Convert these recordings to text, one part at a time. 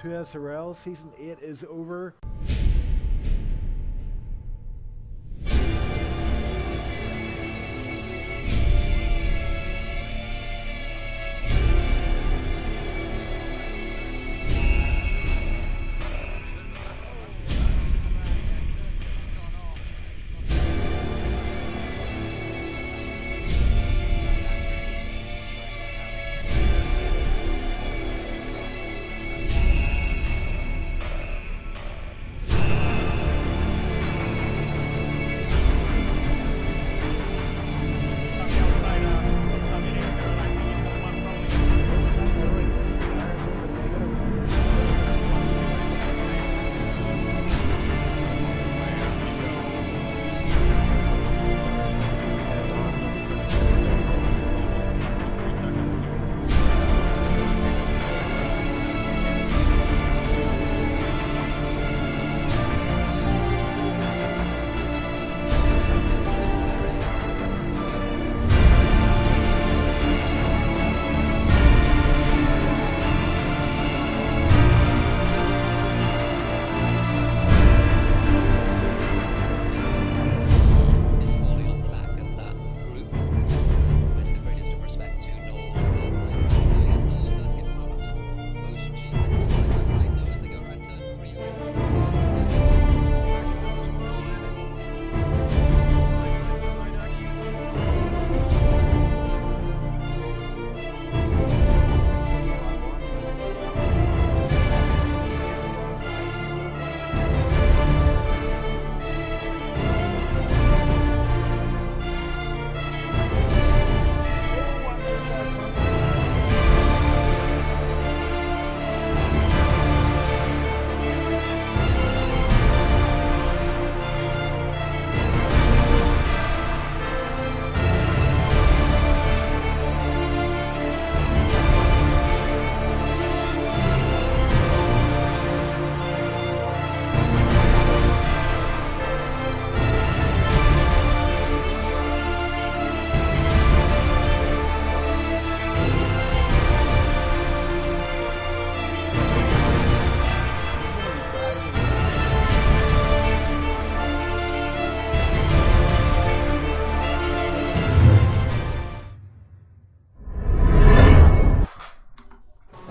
to SRL. Season 8 is over.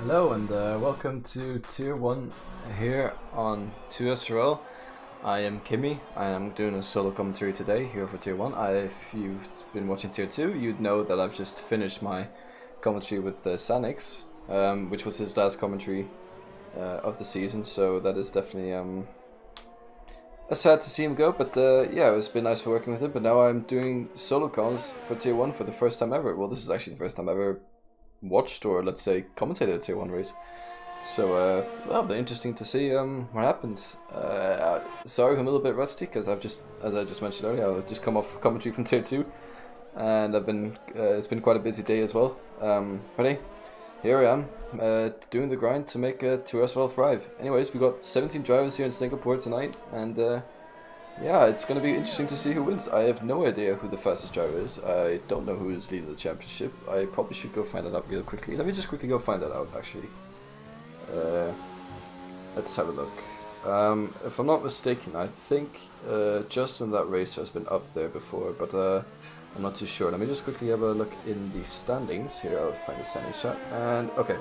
Hello and welcome to Tier 1 here on 2SRL. I am Kimmy. I am doing a solo commentary today here for Tier 1. If you've been watching Tier 2, you'd know that I've just finished my commentary with Sanix, which was his last commentary of the season, so that is definitely sad to see him go, but yeah, it's been nice working with him. But now I'm doing solo comms for Tier 1 for the first time ever. Well, this is actually the first time I've ever watched, or let's say commentated a Tier 1 race. So well, it'll be interesting to see what happens. Sorry, I'm a little bit rusty because I've just, as I just mentioned earlier, I've just come off commentary from Tier 2, and I've been it's been quite a busy day as well. But hey, here I am doing the grind to make 2SRL thrive. Anyways, we got 17 drivers here in Singapore tonight, and yeah, it's going to be interesting to see who wins. I have no idea who the fastest driver is. I don't know who is leading the championship. I probably should go find that out real quickly. Let me just quickly go find that out, actually. Let's have a look. If I'm not mistaken, I think Justin, that racer, has been up there before, but I'm not too sure. Let me just quickly have a look in the standings. Here, I'll find the standings chart. And, okay.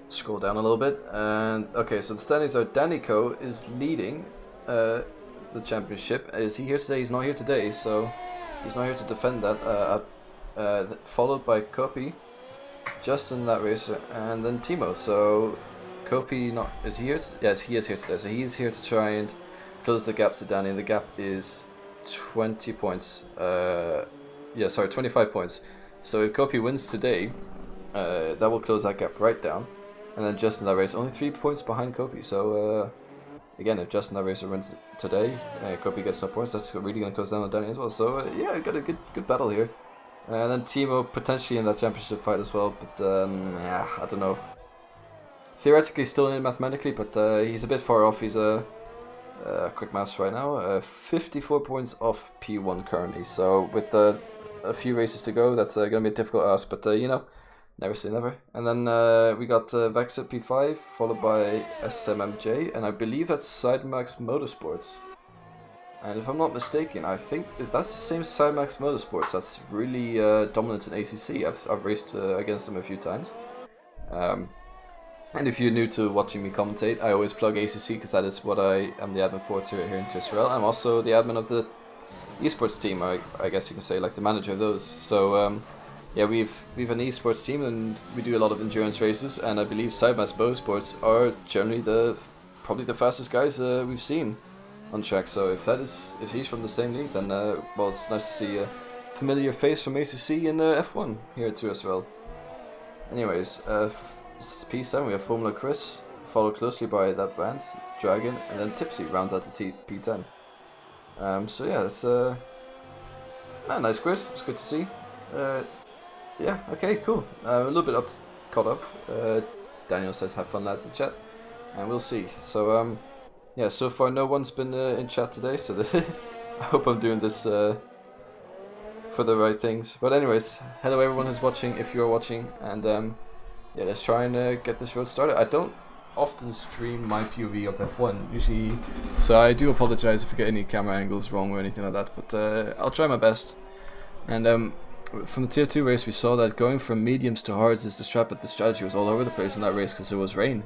Scroll down a little bit. And, okay, so the standings are Danico is leading the championship. Is he here today? He's not here today, so he's not here to defend that. Followed by Kopi, Justin, that racer, and then Timo. So Kopi, not is he here? Yes, he is here today. So he's here to try and close the gap to Danny. The gap is 20 points. Yeah, sorry, 25 points. So if Kopi wins today, that will close that gap right down. And then Justin, that race, only 3 points behind Kopi. So again, if Justin, that racer, wins today, Kopi gets no points. That's really going to close down on Danny as well. So yeah, we got a good battle here. And then Timo potentially in that championship fight as well. But yeah, I don't know. Theoretically still in it mathematically, but he's a bit far off. He's a quick maths right now. 54 points off P1 currently. So with a few races to go, that's going to be a difficult ask. But you know, Never say never. And then we got Vex at P5, followed by SMMJ, and I believe that's Sidemax Motorsports. And if I'm not mistaken, I think if that's the same Sidemax Motorsports, that's really dominant in ACC. I've raced against them a few times. And if you're new to watching me commentate, I always plug ACC because that is what I am the admin for here in Israel. I'm also the admin of the esports team, I guess you can say, like the manager of those. So yeah, we've an esports team and we do a lot of endurance races, and I believe Sidemax Motorsports are generally probably the fastest guys we've seen on track. So if he's from the same league, then well, it's nice to see a familiar face from ACC in F1 here too as well. Anyways, P7 we have Formula Chris, followed closely by that Vance, Dragon, and then Tipsy rounds out the P10. So yeah, that's a nice grid. It's good to see. Yeah, okay, cool. A little bit caught up. Daniel says have fun lads in chat, and we'll see. So yeah, so far no one's been in chat today, so I hope I'm doing this for the right things. But anyways, hello everyone who's watching, if you're watching, and yeah, let's try and get this road started. I don't often stream my POV of F1 usually, so I do apologize if I get any camera angles wrong or anything like that, but I'll try my best. And from the tier 2 race we saw that going from mediums to hards is the strat, but the strategy was all over the place in that race because there was rain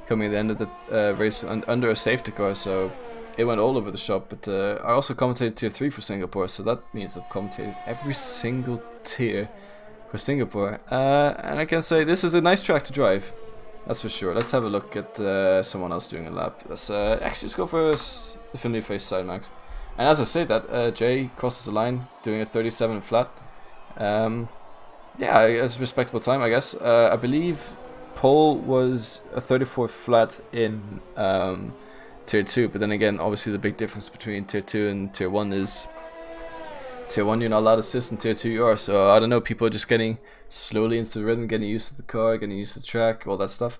coming at the end of the race under a safety car, so it went all over the shop. But I also commentated tier 3 for Singapore, so that means I've commentated every single tier for Singapore, and I can say this is a nice track to drive, that's for sure. Let's have a look at someone else doing a lap. Let's actually just go for the familiar face Sidemax. And as I say that, Jay crosses the line doing a 37 flat. Yeah, it's a respectable time, I guess. I believe Paul was a 34 flat in tier 2, but then again, obviously the big difference between tier 2 and tier 1 is tier 1 you're not allowed assist, and tier 2 you are. So I don't know, people are just getting slowly into the rhythm, getting used to the car, getting used to the track, all that stuff.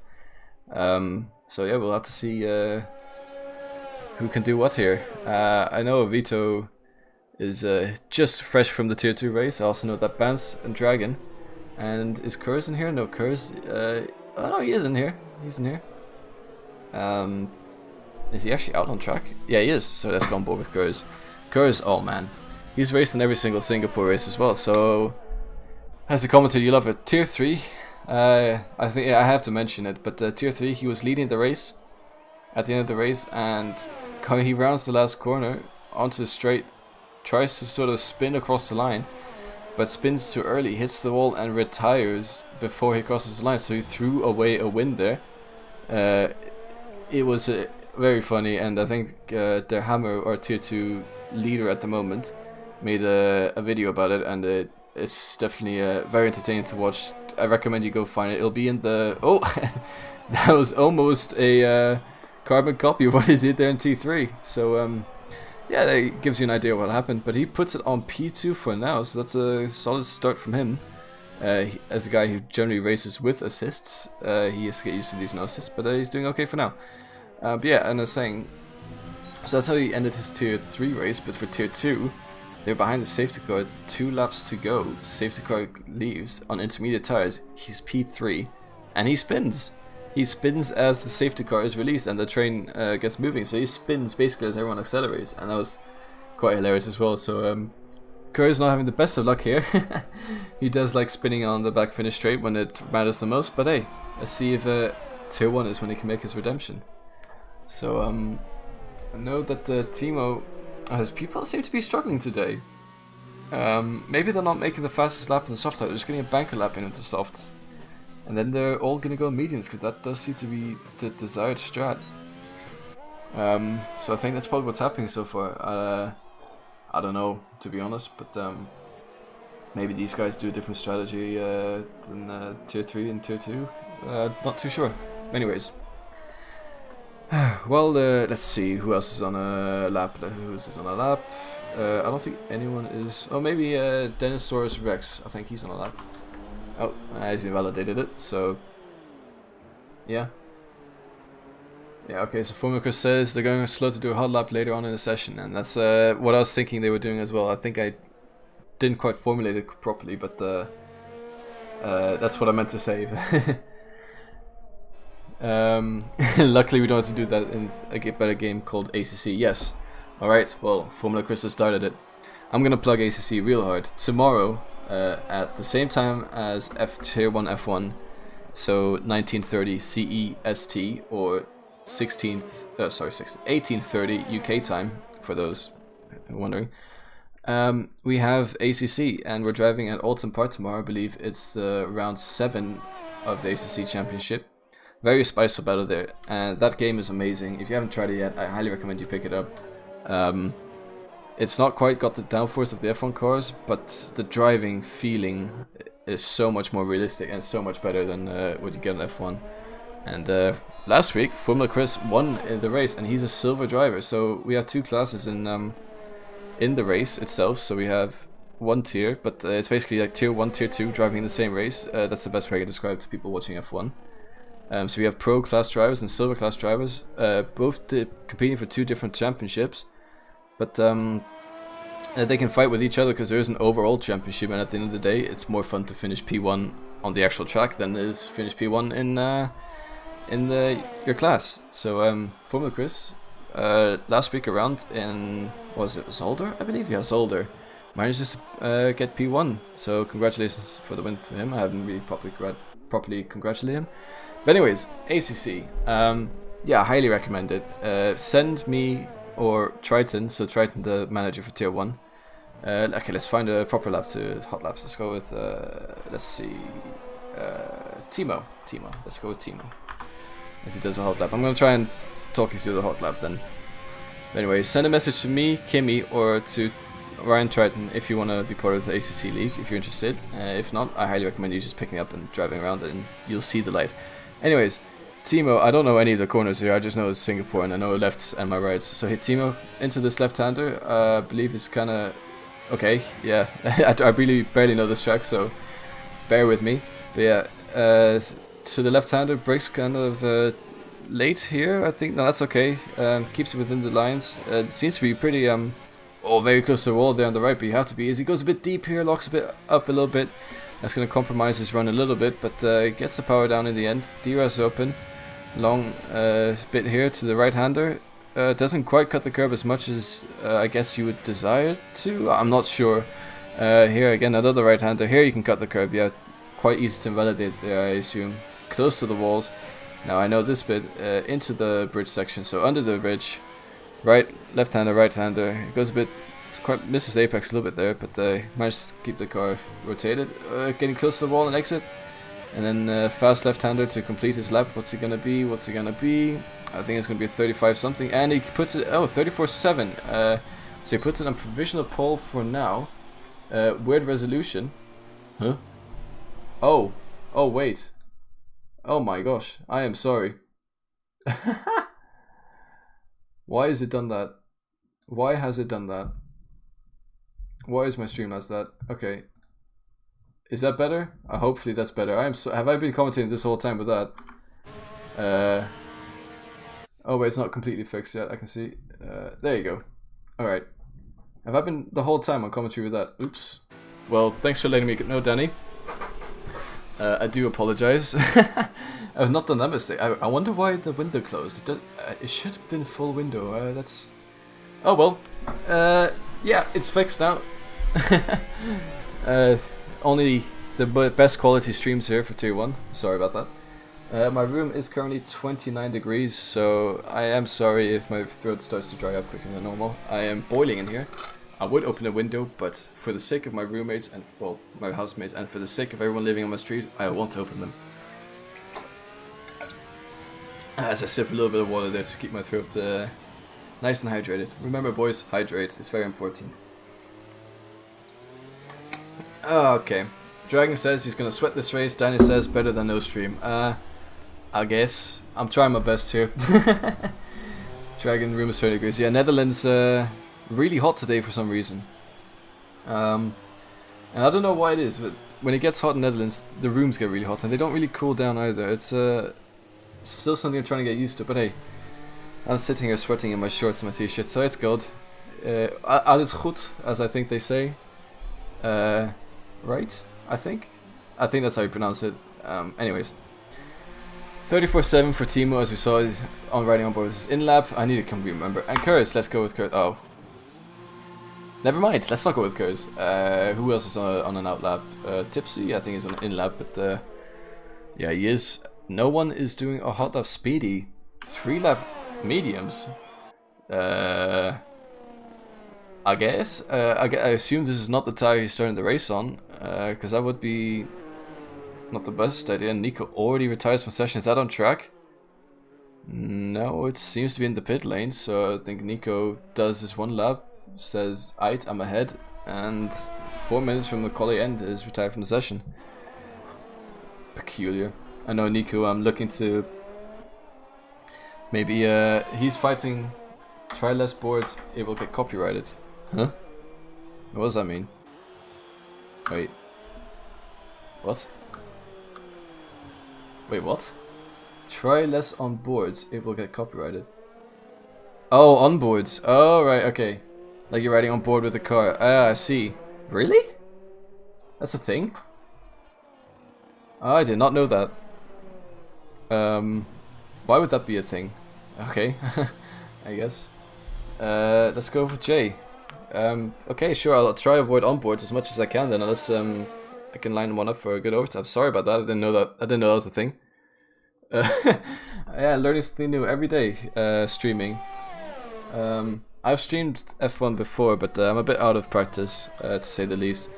So yeah, we'll have to see who can do what here. I know Vito is just fresh from the tier 2 race. I also know that Bance and Dragon. And is Kurz in here? No, Kurz. Oh no, he is in here. He's in here. Is he actually out on track? Yeah, he is. So let's go on board with Kurz. Kurz, oh man, he's raced in every single Singapore race as well. So as a commentator, you love it. Tier 3. I think I have to mention it, but tier 3, he was leading the race at the end of the race, and he rounds the last corner onto the straight, tries to sort of spin across the line, but spins too early, hits the wall and retires before he crosses the line, so he threw away a win there. It was very funny, and I think their Hammer, or tier 2 leader at the moment, made a video about it, and it's definitely very entertaining to watch. I recommend you go find it. It'll be in the... Oh! That was almost a carbon copy of what he did there in T3. So yeah, that gives you an idea of what happened. But he puts it on P2 for now, so that's a solid start from him. As a guy who generally races with assists, he has to get used to these no assists, but he's doing okay for now. But yeah, and I was saying, so that's how he ended his tier 3 race. But for tier 2, they're behind the safety car, 2 laps to go. Safety car leaves on intermediate tires. He's P3, and he spins. He spins as the safety car is released and the train gets moving. So he spins basically as everyone accelerates, and that was quite hilarious as well. So Kerr's not having the best of luck here. He does like spinning on the back finish straight when it matters the most. But hey, let's see if tier 1 is when he can make his redemption. So I know that Timo, people seem to be struggling today. Maybe they're not making the fastest lap in the soft, they're just getting a banker lap in into the softs. And then they're all going to go mediums, because that does seem to be the desired strat. So I think that's probably what's happening so far. I don't know, to be honest, but maybe these guys do a different strategy than tier 3 and tier 2. Not too sure. Anyways. Well, let's see who else is on a lap. Who is on a lap? I don't think anyone is. Oh, maybe Denosaurus Rex. I think he's on a lap. Oh, he's invalidated it. So, yeah. Yeah, okay. So Formula says they're going slow to do a hot lap later on in the session, and that's what I was thinking they were doing as well. I think I didn't quite formulate it properly, but That's what I meant to say. Luckily, we don't have to do that in a better game called ACC. Yes. Alright, well, Formula Chris has started it. I'm gonna plug ACC real hard. Tomorrow, at the same time as Tier 1 F1, so 1930 CEST, or 1830 UK time, for those wondering. We have ACC, and we're driving at Alton Park tomorrow. I believe it's round 7 of the ACC Championship. Very spicy battle there, and that game is amazing. If you haven't tried it yet, I highly recommend you pick it up. It's not quite got the downforce of the F1 cars, but the driving feeling is so much more realistic and so much better than what you get on F1. And last week, Formula Chris won in the race, and he's a silver driver. So we have 2 classes in the race itself. So we have 1 tier, but it's basically like Tier 1, Tier 2 driving in the same race. That's the best way I can describe it to people watching F1. So we have pro class drivers and silver class drivers, both competing for 2 different championships. But they can fight with each other because there is an overall championship, and at the end of the day, it's more fun to finish P1 on the actual track than it is finish P1 in your class. So Formula Chris, last week around in, was it Zolder? I believe, yeah, Zolder, managed to get P1. So congratulations for the win to him. I haven't really properly congratulated him. But anyways, ACC, yeah, highly recommend it. Send me or Triton, so Triton the manager for Tier 1. Okay, let's find a proper lap to hot laps. Let's go with, let's see, Timo. Let's go with Timo, as he does a hot lap. I'm going to try and talk you through the hot lap then. Anyway, send a message to me, Kimmy, or to Ryan Triton if you want to be part of the ACC League, if you're interested. If not, I highly recommend you just picking up and driving around, and you'll see the light. Anyways, Timo, I don't know any of the corners here, I just know it's Singapore and I know lefts and my rights. So hit Timo into this left-hander. I believe it's kind of okay, yeah. I really barely know this track, so bear with me. But yeah, to the left-hander, brakes kind of late here, I think. No, that's okay. Keeps it within the lines. Seems to be pretty very close to the wall there on the right, but you have to be. As he goes a bit deep here, locks a bit up a little bit. That's going to compromise his run a little bit, but gets the power down in the end. DRS open. Long bit here to the right-hander. Doesn't quite cut the curb as much as I guess you would desire to. I'm not sure. Here again, another right-hander. Here you can cut the curb. Yeah, quite easy to invalidate there, I assume. Close to the walls. Now I know this bit into the bridge section. So under the bridge, left-hander, right-hander. It goes a bit, quite misses apex a little bit there, but managed to keep the car rotated. Getting close to the wall and exit. And then fast left-hander to complete his lap. What's he gonna be? I think it's gonna be a 35 something, and he puts it 34.7. So he puts it on provisional pole for now. Weird resolution. Huh? Oh wait. Oh my gosh, I am sorry. Why has it done that? Why has it done that? Why is my stream as that? Okay. Is that better? Hopefully that's better. Have I been commentating this whole time with that? Oh wait, it's not completely fixed yet. I can see. There you go. Alright. Have I been the whole time on commentary with that? Oops. Well, thanks for letting me know, Danny. I do apologize. I've not done that mistake. I wonder why the window closed. It should have been full window. That's... Oh well. Yeah, it's fixed now. Only the best quality streams here for Tier 1. Sorry about that. My room is currently 29 degrees, so I am sorry if my throat starts to dry up quicker than normal. I am boiling in here. I would open a window, but for the sake of my roommates and, well, my housemates, and for the sake of everyone living on my street, I won't open them. As I sip a little bit of water there to keep my throat nice and hydrated. Remember boys, hydrate, it's very important. Okay, Dragon says he's gonna sweat this race. Danny says better than no stream. I guess I'm trying my best here. Dragon room is 30 degrees. Yeah, Netherlands really hot today for some reason. And I don't know why it is, but when it gets hot in Netherlands, the rooms get really hot and they don't really cool down either. It's still something I'm trying to get used to. But hey, I'm sitting here sweating in my shorts and my t-shirt, so it's good. Alles goed, as I think they say. Right? I think. I think that's how you pronounce it. Anyways. 34-7 for Timo, as we saw on riding on board. This is in lap. I need to come remember. And Kurz, let's go with Kurz. Oh. Never mind, let's not go with Kurz. Who else is on an out lap? Tipsy, I think he's on an in lap, but yeah, he is. No one is doing a hot lap speedy. 3 lap mediums. I guess. I assume this is not the tire he's starting the race on, because that would be not the best idea. Nico already retires from session. Is that on track? No, it seems to be in the pit lane, so I think Nico does his 1 lap, says, "Aight, I'm ahead," and 4 minutes from the quali end is retired from the session. Peculiar. I know Nico, I'm looking to... Maybe he's fighting try less boards, it will get copyrighted. Huh? What does that mean? Wait. What? Wait, what? Try less on boards, it will get copyrighted. Oh, on boards. Oh, right, okay. Like you're riding on board with a car. Ah, I see. Really? That's a thing? Oh, I did not know that. Why would that be a thing? Okay, I guess. Let's go with Jay. Okay, sure, I'll try to avoid onboards as much as I can then, unless I can line one up for a good overtime. Sorry about that. I didn't know that was a thing. Yeah, learning something new every day. Streaming. I've streamed F1 before, but I'm a bit out of practice, to say the least.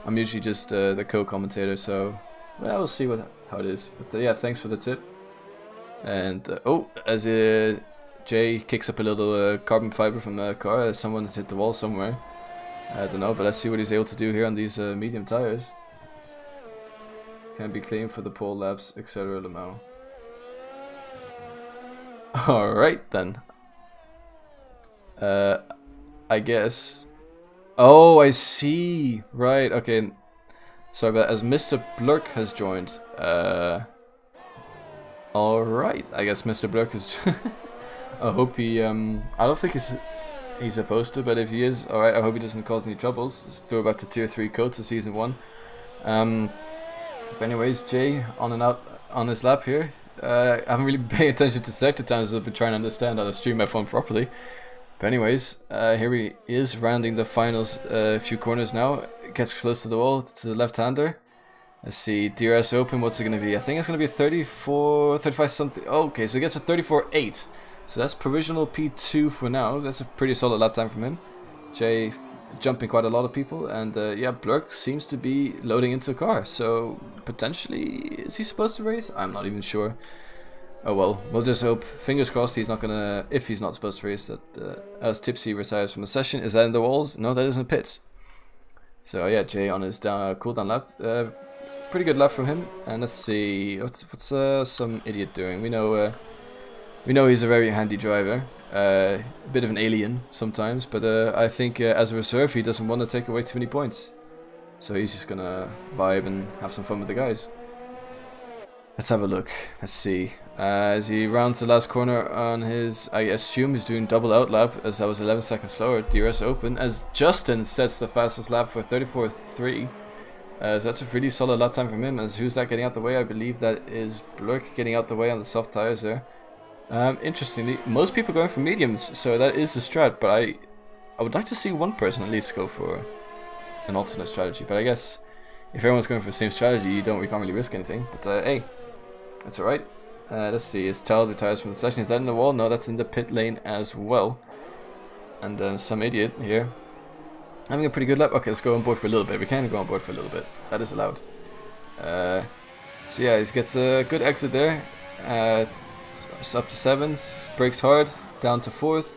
I'm usually just the co-commentator, so well, we'll see how it is. But yeah, thanks for the tip. And oh, as Jay kicks up a little carbon fiber from the car, someone has hit the wall somewhere. I don't know, but let's see what he's able to do here on these medium tires. Can be claimed for the pole laps, etc. Lamau. Alright then. I guess. Oh, I see. Right, okay. Sorry, but as Mr. Blurk has joined. Alright, I guess Mr. Blurk is. I hope he. I don't think he's supposed to, but if he is, alright, I hope he doesn't cause any troubles. Let's throw back to Tier 3 codes of Season 1. But anyways, Jay on and out on his lap here. I haven't really been paying attention to sector times, I've been trying to understand how to stream F1 properly. But anyways, here he is rounding the finals few corners now. Gets close to the wall, to the left-hander. Let's see, DRS open, what's it going to be? I think it's going to be a 34, 35 something. Oh, okay, so he gets a 34.8. So that's provisional P2 for now. That's a pretty solid lap time from him. Jay jumping quite a lot of people. And yeah, Blurk seems to be loading into a car. So potentially, is he supposed to race? I'm not even sure. Oh well, we'll just hope, fingers crossed, he's not gonna, if he's not supposed to race, that as Tipsy retires from the session. Is that in the walls? No, that is in pits. So yeah, Jay on his cooldown lap. Pretty good lap from him. And let's see, what's some idiot doing? We know he's a very handy driver. A bit of an alien sometimes, but I think as a reserve he doesn't want to take away too many points. So he's just gonna vibe and have some fun with the guys. Let's have a look. Let's see. As he rounds the last corner on his, I assume he's doing double out lap, as that was 11 seconds slower. DRS open, as Justin sets the fastest lap for 34.3. So that's a really solid lap time from him. As who's that getting out the way? I believe that is Blurk getting out the way on the soft tires there. Interestingly, most people going for mediums, so that is the strat, but I would like to see one person at least go for an alternate strategy. But I guess if everyone's going for the same strategy, we can't really risk anything. But hey, that's alright. Let's see, his child retires from the session. Is that in the wall? No, that's in the pit lane as well. And then some idiot here having a pretty good lap. Okay, let's go on board for a little bit. We can go on board for a little bit. That is allowed. So yeah, he gets a good exit there. It's up to 7th. Brakes hard. Down to 4th.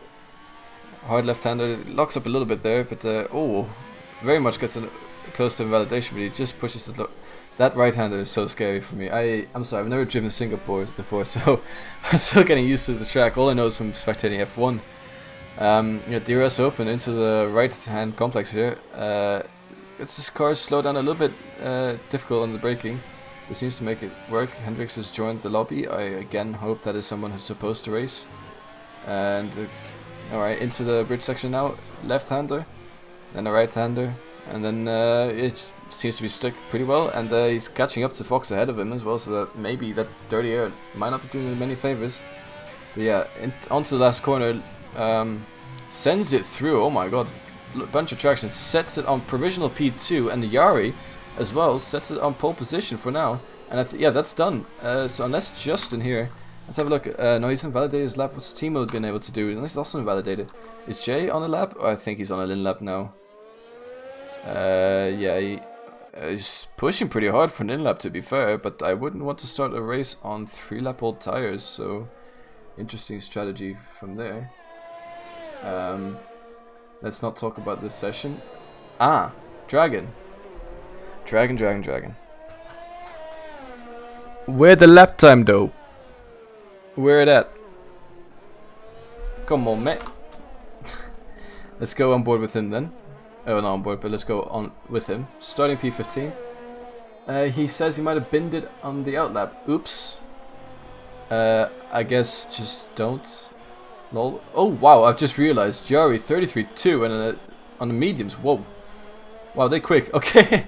Hard left-hander. Locks up a little bit there, but oh, very much gets close to invalidation, but he just pushes the that right-hander is so scary for me. I'm sorry, I've never driven Singapore before, so I'm still getting used to the track. All I know is from spectating F1. Yeah, DRS open into the right-hand complex here. It's this car slow down a little bit difficult on the braking. It seems to make it work. Hendricks has joined the lobby. I again hope that is someone who's supposed to race. And alright, into the bridge section now. Left-hander, then a right-hander, and then it's seems to be stuck pretty well, and he's catching up to Fox ahead of him as well, so that maybe that dirty air might not be doing him many favors. But yeah, onto the last corner, sends it through. Oh my god, bunch of traction, sets it on provisional P2, and Yari as well sets it on pole position for now. And yeah, that's done. So unless Justin here, let's have a look. No, he's invalidated his lap. What's Timo been able to do? He's also invalidated. Is Jay on a lap? Oh, I think he's on a Lin lap now. Yeah, he's pushing pretty hard for an in lap, to be fair, but I wouldn't want to start a race on 3-lap old tires, so interesting strategy from there. Let's not talk about this session. Ah, Dragon. Dragon. Where the lap time though? Where it at? Come on, mate. Let's go on board with him then. Oh, not on board, but let's go on with him. Starting P15. He says he might have binned it on the outlap. Oops. I guess just don't. Lol. Oh wow! I've just realized Jari 33.2 and on the mediums. Whoa. Wow, they quick. Okay.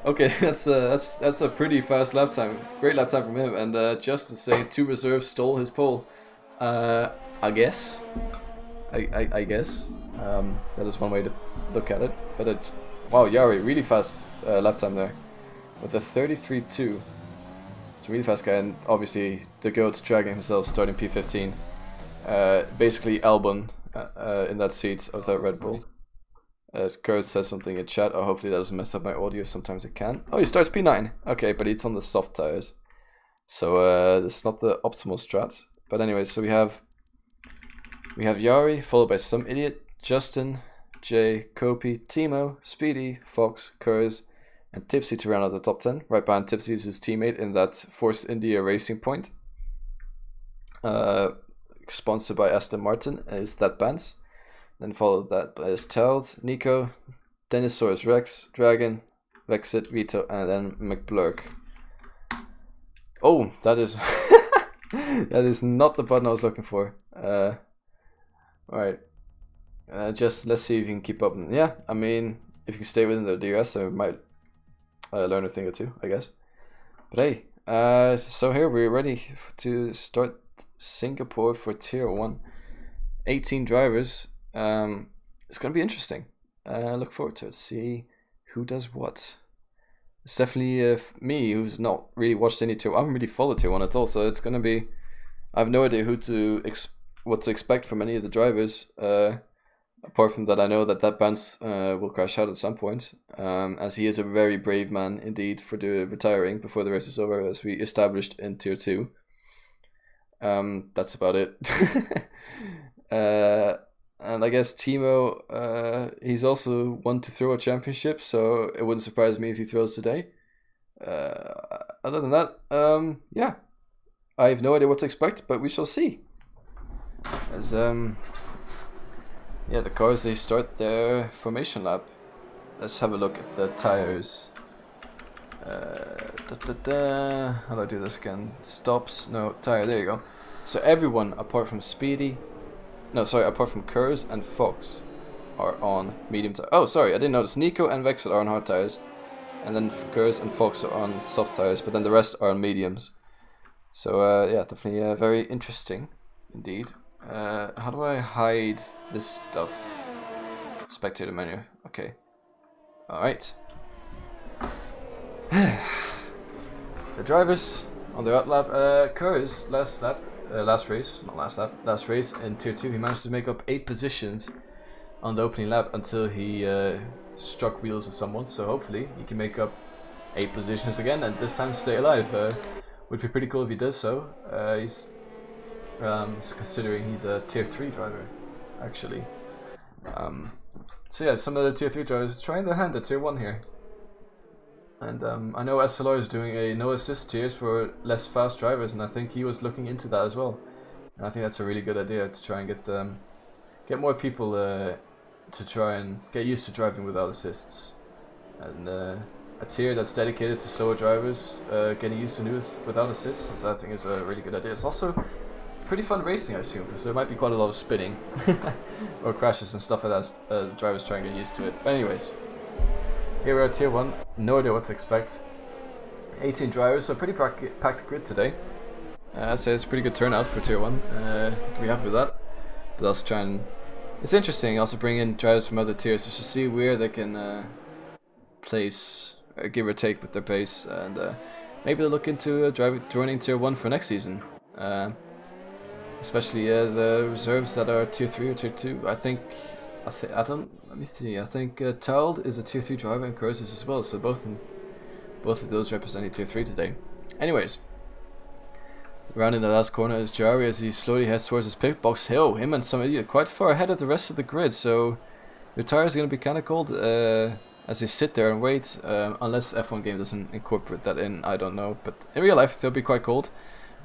Okay, that's a pretty fast lap time. Great lap time from him. And just to say, 2 reserves stole his pole. I guess. I guess. That is one way to look at it. But wow, Yari, really fast lap time there. With a 33.2. It's a really fast guy, and obviously the GOAT Dragon himself starting P15. Basically Albon in that seat of that Red Bull. As Kurt says something in chat, oh, hopefully that doesn't mess up my audio, sometimes it can. Oh, he starts P9. Okay, but it's on the soft tires. So this is not the optimal strat. But anyway, so we have Yari, followed by some idiot, Justin, Jay, Kopi, Timo, Speedy, Fox, Kurz, and Tipsy to round out the top 10. Right behind Tipsy is his teammate in that Force India Racing Point. Sponsored by Aston Martin is that Bans. Then followed that by Teld, Nico, Denisaurus Rex, Dragon, Vexit, Vito, and then McBlurk. Oh, that is that is not the button I was looking for. Alright. Just let's see if you can keep up. Yeah, I mean, if you can stay within the DRS, I might learn a thing or two, I guess. But hey, so here we're ready to start Singapore for Tier 1. 18 drivers. It's going to be interesting. I look forward to it. See who does what. It's definitely me, who's not really watched any Tier 1. I haven't really followed Tier 1 at all, so it's going to be... I have no idea what to expect from any of the drivers. Apart from that, I know that bounce will crash out at some point, as he is a very brave man indeed for retiring before the race is over, as we established in Tier 2. That's about it. And I guess Timo, he's also one to throw a championship, so it wouldn't surprise me if he throws today. Other than that, yeah, I have no idea what to expect, but we shall see. As yeah, the cars, they start their formation lap. Let's have a look at the tires. How do I do this again? Stops, no, tire, there you go. So everyone apart from Speedy, apart from Kurz and Fox are on medium tires. Oh, sorry, I didn't notice. Nico and Vexel are on hard tires. And then Kurz and Fox are on soft tires, but then the rest are on mediums. So yeah, definitely very interesting indeed. How do I hide this stuff? Spectator menu. Okay. Alright. The drivers on their outlap. Kurz, last race in Tier 2, he managed to make up 8 positions on the opening lap until he struck wheels with someone. So hopefully he can make up 8 positions again and this time stay alive. Would be pretty cool if he does so. He's considering he's a Tier 3 driver, actually. So yeah, some of the Tier 3 drivers trying their hand at Tier 1 here. And I know SLR is doing a no assist tiers for less fast drivers, and I think he was looking into that as well. And I think that's a really good idea to try and get more people to try and get used to driving without assists. And a tier that's dedicated to slower drivers getting used to news without assists, I think is a really good idea. It's also pretty fun racing, I assume, because there might be quite a lot of spinning or crashes and stuff like that. Drivers try and get used to it. But anyways, Here we are, Tier 1. No idea what to expect. 18 drivers, so pretty packed grid today. I'd say it's a pretty good turnout for Tier 1. Can be happy with that. But also try and... It's interesting also bring in drivers from other tiers just to see where they can place, give or take with their pace. And maybe they'll look into joining Tier 1 for next season. Especially the reserves that are Tier 3 or Tier 2. I think Tald is a Tier 3 driver and Kurz is as well, so both of those representing Tier 3 today. Anyways, rounding the last corner is Jari as he slowly heads towards his pit box. Him and some idiot quite far ahead of the rest of the grid, so your tires are going to be kind of cold as they sit there and wait, unless F1 game doesn't incorporate that in, I don't know. But in real life they'll be quite cold.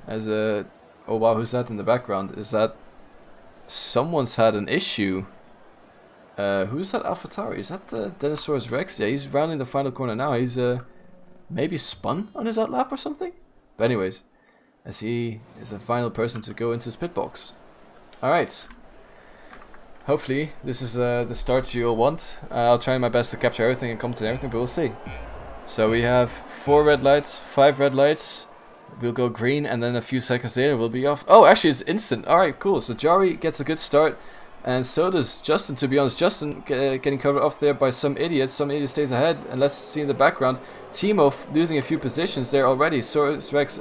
As oh wow, who's that in the background? Is that someone's had an issue? Who's that AlphaTauri? Is that Dinosaurus Rex? Yeah, he's rounding the final corner now. He's maybe spun on his outlap or something? But anyways, as he is the final person to go into his pit box. Alright. Hopefully this is the start you'll want. I'll try my best to capture everything and comment on everything, but we'll see. So we have 4 red lights, 5 red lights. We'll go green and then a few seconds later we'll be off. Oh, actually it's instant. Alright, cool. So Jari gets a good start. And so does Justin, to be honest. Justin getting covered off there by some idiot. Some idiot stays ahead. And let's see in the background. Timo losing a few positions there already. Soros Rex,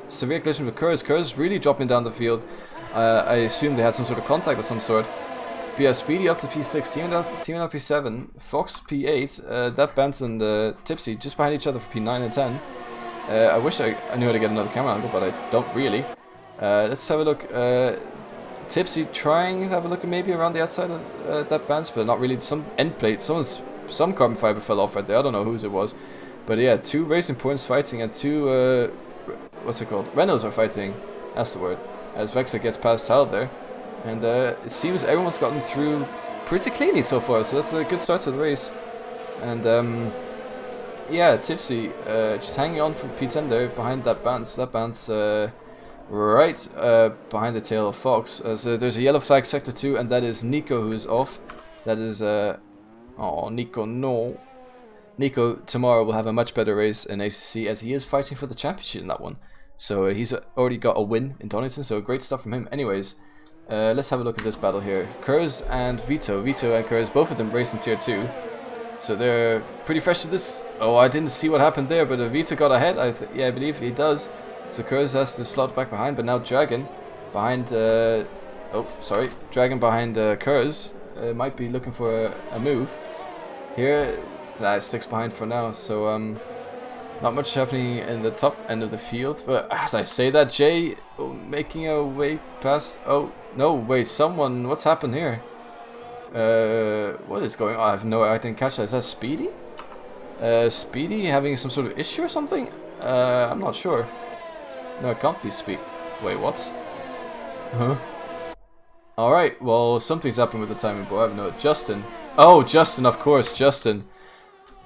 severe collision with Kurz. Kurz really dropping down the field. I assume they had some sort of contact of some sort. But yeah, Speedy up to P6, Team up P7, Fox P8, that Benz and Tipsy just behind each other for P9 and 10. I wish I knew how to get another camera angle, but I don't really. Let's have a look. Tipsy trying to have a look at maybe around the outside of that Benz, but not really. Some end plate, some carbon fiber fell off right there. I don't know whose it was. But yeah, 2 Racing Points fighting and 2, what's it called? Renaults are fighting, that's the word. As Vexa gets past Tal there. And it seems everyone's gotten through pretty cleanly so far, so that's a good start to the race. And yeah, Tipsy just hanging on for P10 there behind that Benz. That Benz right behind the tail of Fox. So there's a yellow flag sector 2, and that is Nico who is off. That is oh, Nico, no. Nico tomorrow will have a much better race in ACC as he is fighting for the championship in that one. So he's already got a win in Donington, so great stuff from him. Anyways, let's have a look at this battle here. Kurz and Vito. Vito and Kurz, both of them racing Tier 2. So they're pretty fresh to this. Oh, I didn't see what happened there, but Vito got ahead. I believe he does. So Kurz has to slot back behind, but now Dragon behind... Dragon behind Kurz might be looking for a move. Here, that sticks behind for now, so not much happening in the top end of the field. But as I say that, Jay making a way past... Oh, no, wait, someone... What's happened here? What is going on? I have no... I didn't catch that. Is that Speedy? Speedy having some sort of issue or something? I'm not sure. No, it can't be Speed. Wait, what? Huh? Alright, well, something's happened with the timing, but I have no... Justin. Oh, Justin, of course, Justin.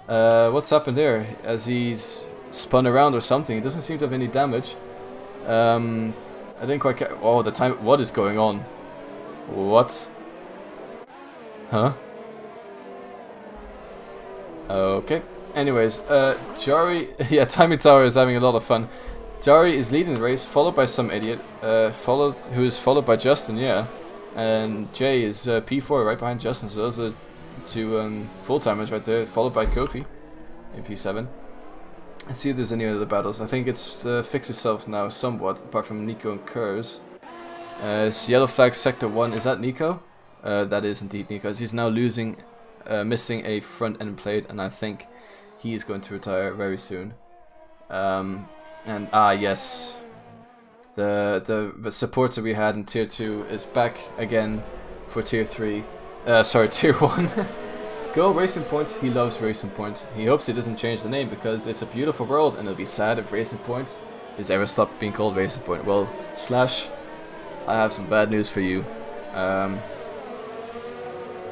What's happened there? As he's spun around or something. He doesn't seem to have any damage. I didn't quite catch... Oh, the time... What is going on? What? Huh? Okay. Anyways, Jari... Yeah, Timing Tower is having a lot of fun. Jari is leading the race, followed by some idiot, who is followed by Justin, yeah. And Jay is P4 right behind Justin, so those are 2 full-timers right there, followed by Kofi in P7. Let's see if there's any other battles. I think it's fixed itself now somewhat, apart from Nico and Kurz. It's yellow flag sector 1, is that Nico? That is indeed Nico, as he's now losing, missing a front end plate, and I think he is going to retire very soon. And yes, the supporter we had in Tier 2 is back again for Tier 3. Sorry, Tier 1. Go Racing Point. He loves Racing Point. He hopes he doesn't change the name because it's a beautiful world, and it'll be sad if Racing Point is ever stopped being called Racing Point. Well, Slash, I have some bad news for you.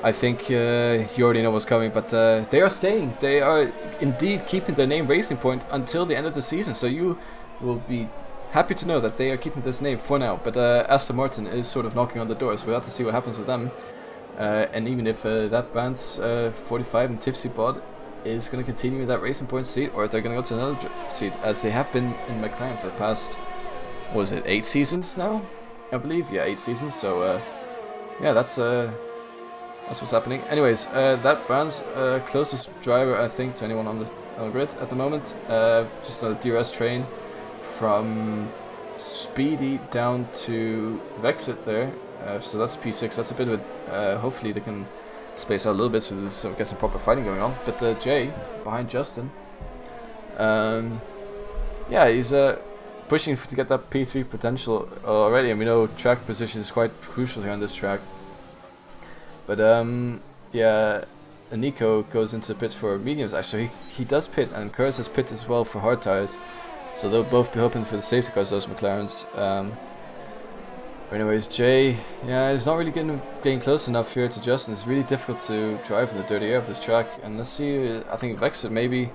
I think you already know what's coming, but they are staying. They are indeed keeping their name Racing Point until the end of the season. So you will be happy to know that they are keeping this name for now. But Aston Martin is sort of knocking on the door, so we'll have to see what happens with them. And even if that band's 45 and Tipsy Bod is going to continue that racing point seat, or they're going to go to another seat, as they have been in McLaren for the past, what was it, 8 seasons now? I believe, yeah, 8 seasons. So yeah, that's what's happening. Anyways, that Brown's closest driver, I think, to anyone on the grid at the moment. Just a DRS train from Speedy down to Vexit there. So that's P6. That's a bit of a. Hopefully they can space out a little bit so we get some proper fighting going on. But Jay behind Justin. Yeah, he's pushing to get that P3 potential already, and we know track position is quite crucial here on this track. But yeah, Nico goes into pits for mediums. Actually, he does pit, and Kurz has pit as well for hard tires. So they'll both be hoping for the safety cars, those McLarens. But anyways, Jay, yeah, he's not really getting close enough here to Justin. It's really difficult to drive in the dirty air of this track. And let's see, I think Vexit maybe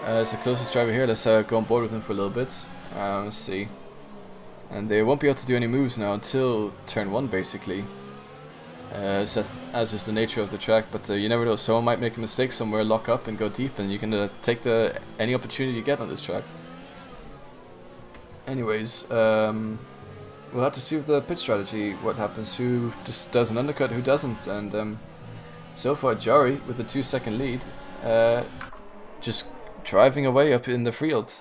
is the closest driver here. Let's go on board with him for a little bit. Let's see. And they won't be able to do any moves now until turn 1, basically. As is the nature of the track, but you never know. Someone might make a mistake somewhere, lock up and go deep, and you can take any opportunity you get on this track. Anyways, we'll have to see with the pit strategy what happens, who just does an undercut, who doesn't, and so far Jari with a 2-second lead, just driving away up in the field.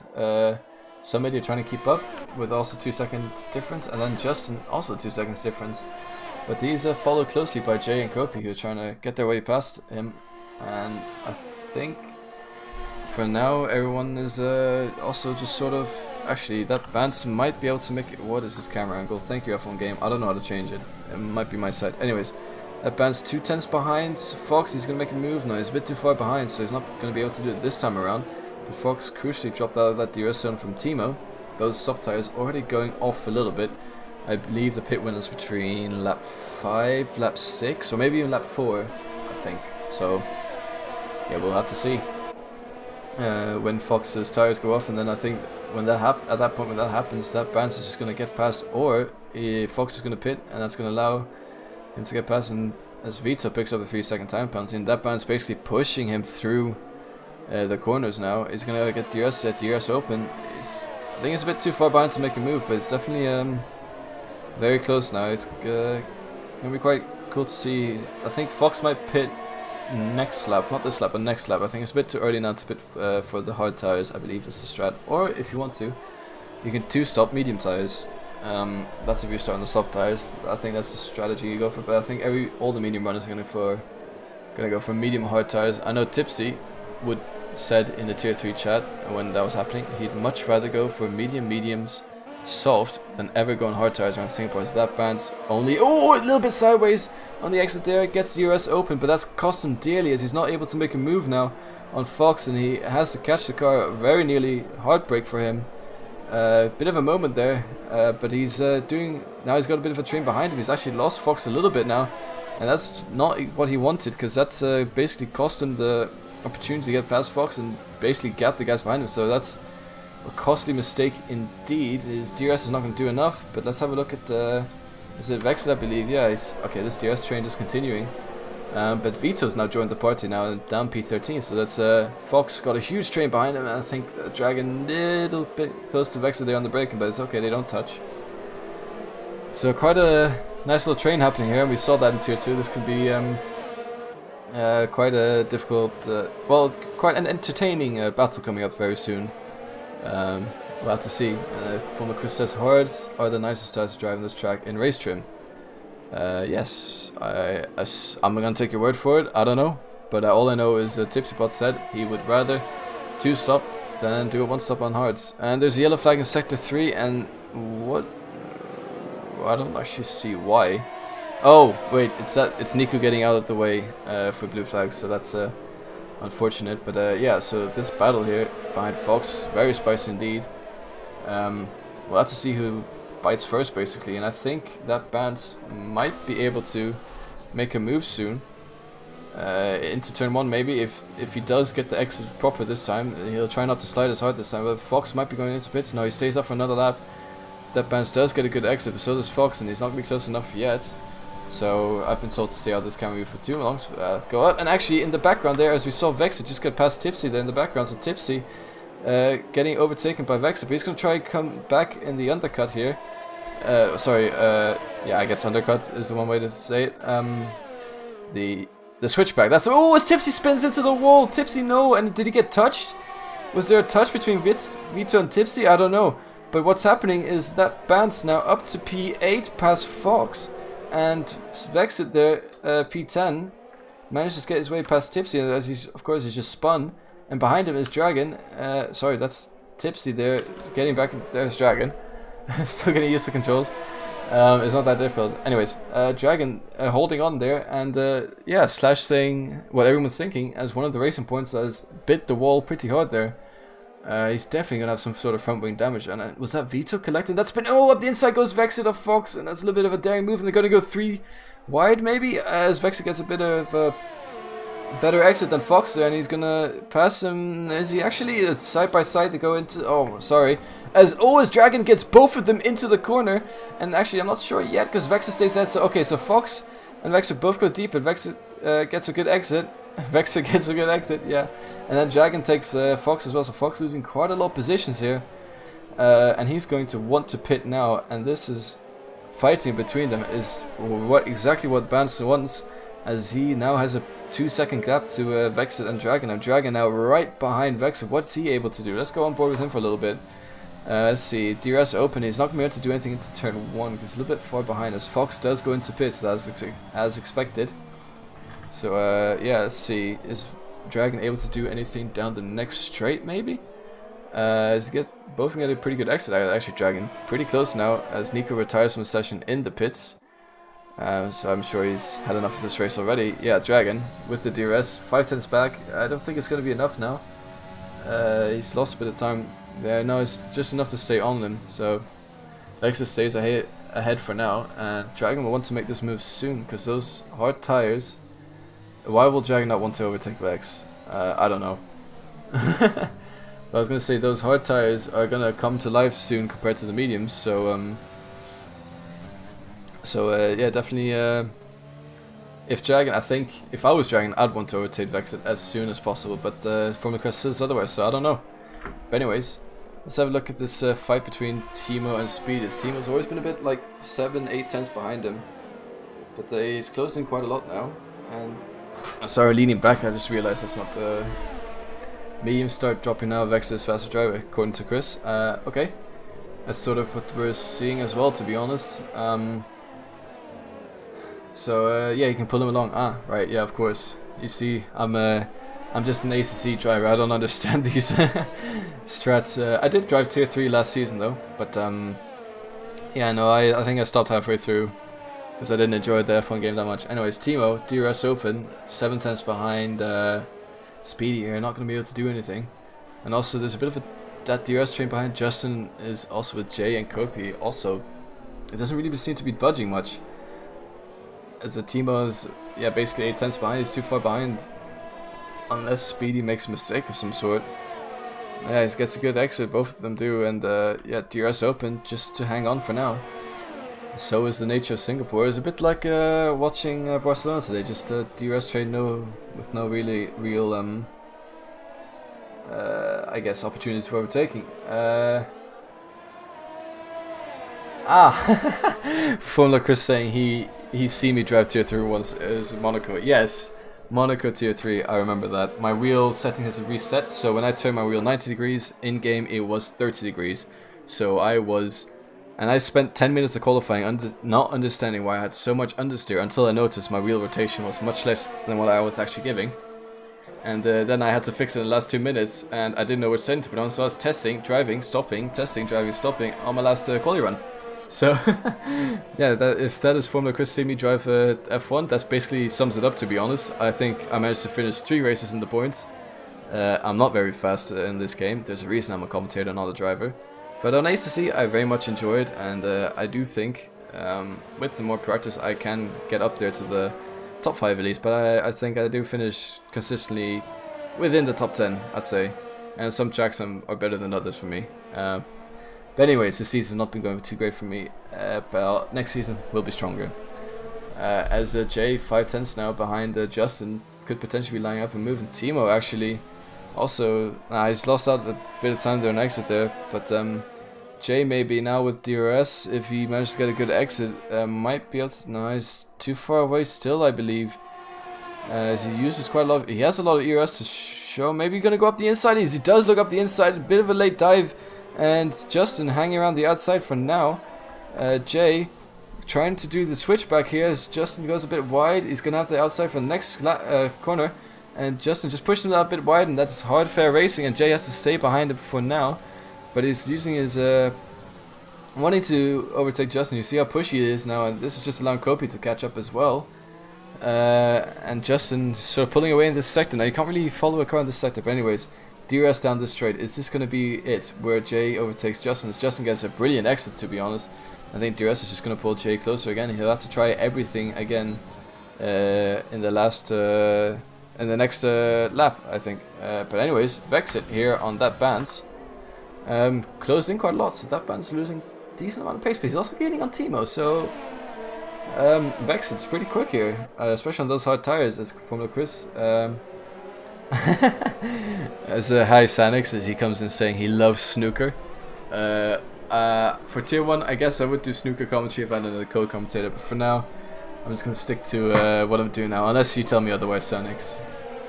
Somebody trying to keep up with also 2-second difference, and then Justin also 2 seconds difference. But these are followed closely by Jay and Kopi, who are trying to get their way past him, and I think for now everyone is also just sort of. Actually, that Vance might be able to make it. What is this camera angle? Thank you, F1 game. I don't know how to change it. It might be my side. Anyways, that Vance 2/10 behind Fox. He's going to make a move now. He's a bit too far behind, so he's not going to be able to do it this time around. But Fox crucially dropped out of that DRS zone from Timo. Those soft tires already going off a little bit. I believe the pit win is between lap 5, lap 6, or maybe even lap 4, I think. So, yeah, we'll have to see. When Fox's tires go off, and then I think when that at that point when that happens, that Vance is just going to get past, or Fox is going to pit, and that's going to allow him to get past, and as Vito picks up the 3-second time penalty, and that Vance basically pushing him through the corners now. He's going to get DRS open. I think it's a bit too far behind to make a move, but it's definitely very close now. It's going to be quite cool to see. I think Fox might pit next lap, not this lap, but next lap. I think it's a bit too early now to pit for the hard tires. I believe is the strat. Or if you want to, you can 2-stop medium tires. That's if you start on the soft tires. I think that's the strategy you go for. But I think all the medium runners are going to go for medium hard tires. I know Tipsy said in the tier 3 chat when that was happening, he'd much rather go for mediums soft than ever go on hard tires around Singapore. So that band's only a little bit sideways on the exit there, gets the DRS open, but that's cost him dearly as he's not able to make a move now on Fox, and he has to catch the car. Very nearly heartbreak for him. Bit of a moment there, but he's now he's got a bit of a train behind him. He's actually lost Fox a little bit now, and that's not what he wanted, because that's basically cost him the opportunity to get past Fox and basically gap the guys behind him. So that's a costly mistake indeed. His DRS is not going to do enough, but let's have a look at is it Vexit, I believe? Yeah, okay, this DRS train is continuing. But Vito's now joined the party now, down P13, so that's Fox got a huge train behind him, and I think dragging a little bit close to Vexit there on the braking, but it's okay, they don't touch. So quite a nice little train happening here, and we saw that in tier 2. This could be quite a difficult, well, quite an entertaining battle coming up very soon. We'll have to see. Former Chris says hard are the nicest tires to drive on this track in race trim. Yes, I'm gonna take your word for it. I don't know, but all I know is Tipsypot said he would rather 2-stop than do a 1-stop on hards. And there's a yellow flag in sector 3, and what? I don't actually see why. Oh wait, it's Nico getting out of the way for blue flags, so that's unfortunate. But yeah, so this battle here behind Fox, very spicy indeed. We'll have to see who bites first, basically, and I think that Bance might be able to make a move soon into turn 1. Maybe if he does get the exit proper this time, he'll try not to slide as hard this time. But Fox might be going into pits. No, he stays up for another lap. That Bance does get a good exit, but so does Fox, and he's not going to be close enough yet. So I've been told to stay out this camera view for too long, so go out. And actually in the background there, as we saw Vexit just got past Tipsy there in the background, so Tipsy getting overtaken by Vexit, but he's going to try and come back in the undercut here. Yeah, I guess undercut is the one way to say it. The switchback, that's, oh, as Tipsy spins into the wall, Tipsy, no, and did he get touched? Was there a touch between Vito and Tipsy? I don't know. But what's happening is that band's now up to P8 past Fox. And Vexit there, P10, manages to get his way past Tipsy, and as he's, of course, he's just spun. And behind him is Dragon. Sorry, that's Tipsy there, getting back. There's Dragon. Still getting used to controls. It's not that difficult. Anyways, Dragon holding on there, and yeah, Slash saying what everyone's thinking as one of the racing points that has bit the wall pretty hard there. He's definitely gonna have some sort of front wing damage. And was that Vito collecting that spin? Oh, up the inside goes Vexit of Fox, and that's a little bit of a daring move. And they're gonna go 3 wide maybe, as Vexit gets a bit of a better exit than Fox there, and he's gonna pass him. Is he actually? It's side by side to go into. Oh, sorry. As Dragon gets both of them into the corner, and actually I'm not sure yet because Vexit stays there. So okay, so Fox and Vexit both go deep, and Vexit gets a good exit. Vexit gets a good exit, yeah. And then Dragon takes Fox as well, so Fox losing quite a lot of positions here. And he's going to want to pit now, and this is fighting between them is exactly what Bance wants, as he now has a 2-second gap to Vexit and Dragon. And Dragon now right behind Vexit. What's he able to do? Let's go on board with him for a little bit. Let's see, DRS open. He's not going to be able to do anything into turn 1 because he's a little bit far behind as Fox does go into pits as expected. So yeah, let's see, is Dragon able to do anything down the next straight maybe? Both can get a pretty good exit. Actually, Dragon pretty close now as Nico retires from the session in the pits. So I'm sure he's had enough of this race already. Yeah, Dragon with the DRS, 5/10 back. I don't think it's going to be enough now. He's lost a bit of time there. No, it's just enough to stay on them. So Vexit stays ahead for now, and Dragon will want to make this move soon because those hard tires. Why will Dragon not want to overtake Vex? I don't know. But I was going to say those hard tires are going to come to life soon compared to the mediums, so yeah, definitely if Dragon, I think if I was Dragon, I'd want to overtake Vexit as soon as possible, but Formula Crest says otherwise, so I don't know. But anyways, let's have a look at this fight between Timo and Speedus. Timo's always been a bit like 7-8 tenths behind him, but he's closing quite a lot now. And sorry, leaning back, I just realized that's not the medium start dropping now. Vexit is faster driver according to Chris. Okay, that's sort of what we're seeing as well, to be honest. So yeah, you can pull him along. Ah, right, yeah, of course. You see, I'm just an ACC driver. I don't understand these strats. I did drive Tier 3 last season though, but yeah, no, I think I stopped halfway through because I didn't enjoy the F1 game that much. Anyways, Timo, DRS open, 7 tenths behind Speedy here, not going to be able to do anything. And also there's a bit of that DRS train behind. Justin is also with Jay and Kopi. Also, it doesn't really seem to be budging much, as the Timo is, yeah, basically 8 tenths behind. He's too far behind, unless Speedy makes a mistake of some sort. Yeah, he gets a good exit, both of them do, and yeah, DRS open just to hang on for now. So is the nature of Singapore. It's a bit like watching Barcelona today, just a DRS train with no real I guess opportunities for overtaking. Formula Chris saying he's seen me drive Tier 3 once is Monaco. Yes, Monaco Tier 3, I remember that. My wheel setting has reset, so when I turned my wheel 90 degrees, in game it was 30 degrees. So I spent 10 minutes of qualifying not understanding why I had so much understeer until I noticed my wheel rotation was much less than what I was actually giving. And then I had to fix it in the last 2 minutes, and I didn't know which setting to put on, so I was testing, driving, stopping, testing, driving, stopping on my last quali run. So, yeah, if that is Formula Chris seeing me drive F1, that basically sums it up, to be honest. I think I managed to finish 3 races in the points. I'm not very fast in this game. There's a reason I'm a commentator, not a driver. But on ACC, I very much enjoyed, and I do think with the more practice I can get up there to the top 5 at least. But I think I do finish consistently within the top 10, I'd say. And some tracks are better than others for me. But anyways, this season's not been going too great for me, but next season will be stronger. as Jay 5/10 now behind Justin could potentially be lining up and moving. Timo actually also he's lost out a bit of time there on exit there, but Jay maybe now with DRS, if he manages to get a good exit, might be able to. No, he's too far away still, I believe. As he uses quite a lot. He has a lot of ERS to show. Maybe he's gonna go up the inside. He does look up the inside. A bit of a late dive, and Justin hanging around the outside for now. Jay trying to do the switch back here as Justin goes a bit wide. He's gonna have the outside for the next corner, and Justin just pushed him out a bit wide, and that's hard fair racing. And Jay has to stay behind him for now, but he's using his wanting to overtake Justin. You see how pushy he is now, and this is just allowing Kopi to catch up as well. And Justin sort of pulling away in this sector. Now you can't really follow a car in this sector, but anyways, DRS down this straight. Is this going to be it, where Jay overtakes Justin? As Justin gets a brilliant exit, to be honest. I think DRS is just going to pull Jay closer again. He'll have to try everything again in the next lap, I think. But anyways, Vexit here on that Bans closed in quite a lot, so that Bans losing a decent amount of pace, but he's also gaining on Timo, so Vexit's pretty quick here, especially on those hard tires, as Formula Chris. As hi Sanix, as he comes in saying he loves snooker. For tier 1, I guess I would do snooker commentary if I had another co-commentator, but for now, I'm just gonna stick to what I'm doing now, unless you tell me otherwise, Sanix.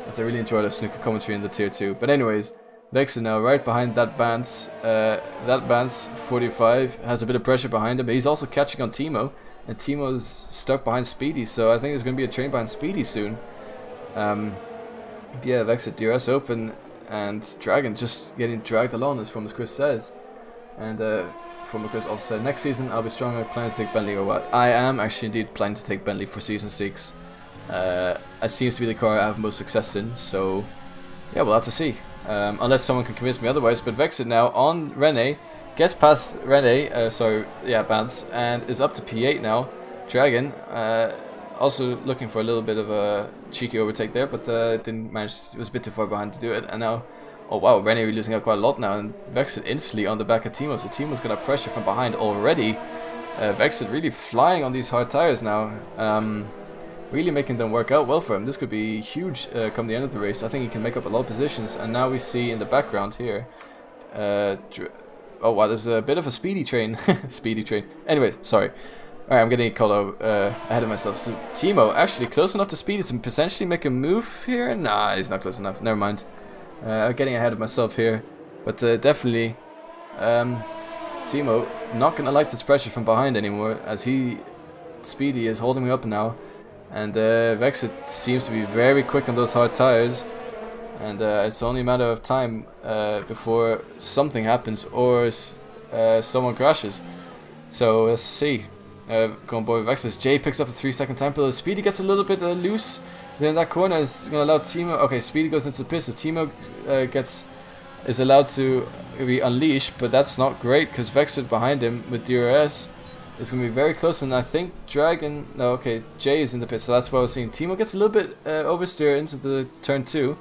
As I really enjoy the snooker commentary in the tier 2. But anyways, Vexit now right behind that Bans. That Bans 45 has a bit of pressure behind him, but he's also catching on Timo. And Timo's stuck behind Speedy, so I think there's going to be a train behind Speedy soon. Yeah, Vexit DRS open, and Dragon just getting dragged along, as Formula Chris says. And Formula Chris also said, next season I'll be stronger, planning to take Bentley or what? I am actually indeed planning to take Bentley for season 6. It seems to be the car I have most success in, so yeah, we'll have to see. Unless someone can convince me otherwise. But Vexit now on Rene. Gets past Rene, Bans, and is up to P8 now. Dragon, also looking for a little bit of a cheeky overtake there, but didn't manage. It was a bit too far behind to do it. And now, oh wow, Rene losing out quite a lot now, and Vexit instantly on the back of Timo. So Timo's gonna pressure from behind already. Vexit really flying on these hard tires now, really making them work out well for him. This could be huge come the end of the race. I think he can make up a lot of positions. And now we see in the background here. Oh wow, there's a bit of a speedy train. Speedy train. Anyways, sorry. Alright, I'm getting called ahead of myself. So Timo actually close enough to Speedy to potentially make a move here? Nah, he's not close enough. Never mind. Getting ahead of myself here. But definitely, Timo not gonna like this pressure from behind anymore, as Speedy is holding me up now. And Vexit seems to be very quick on those hard tires. And it's only a matter of time before something happens or someone crashes. So let's see. Going boy with Vexit. Jay picks up a 3-second time penalty. Speedy gets a little bit loose. Then that corner is going to allow Timo. Okay, Speedy goes into the pit, so Timo is allowed to be unleashed, but that's not great because Vexit behind him with DRS is going to be very close. And I think Dragon. No, okay, Jay is in the pit, so that's what I was seeing. Timo gets a little bit oversteer into the turn 2.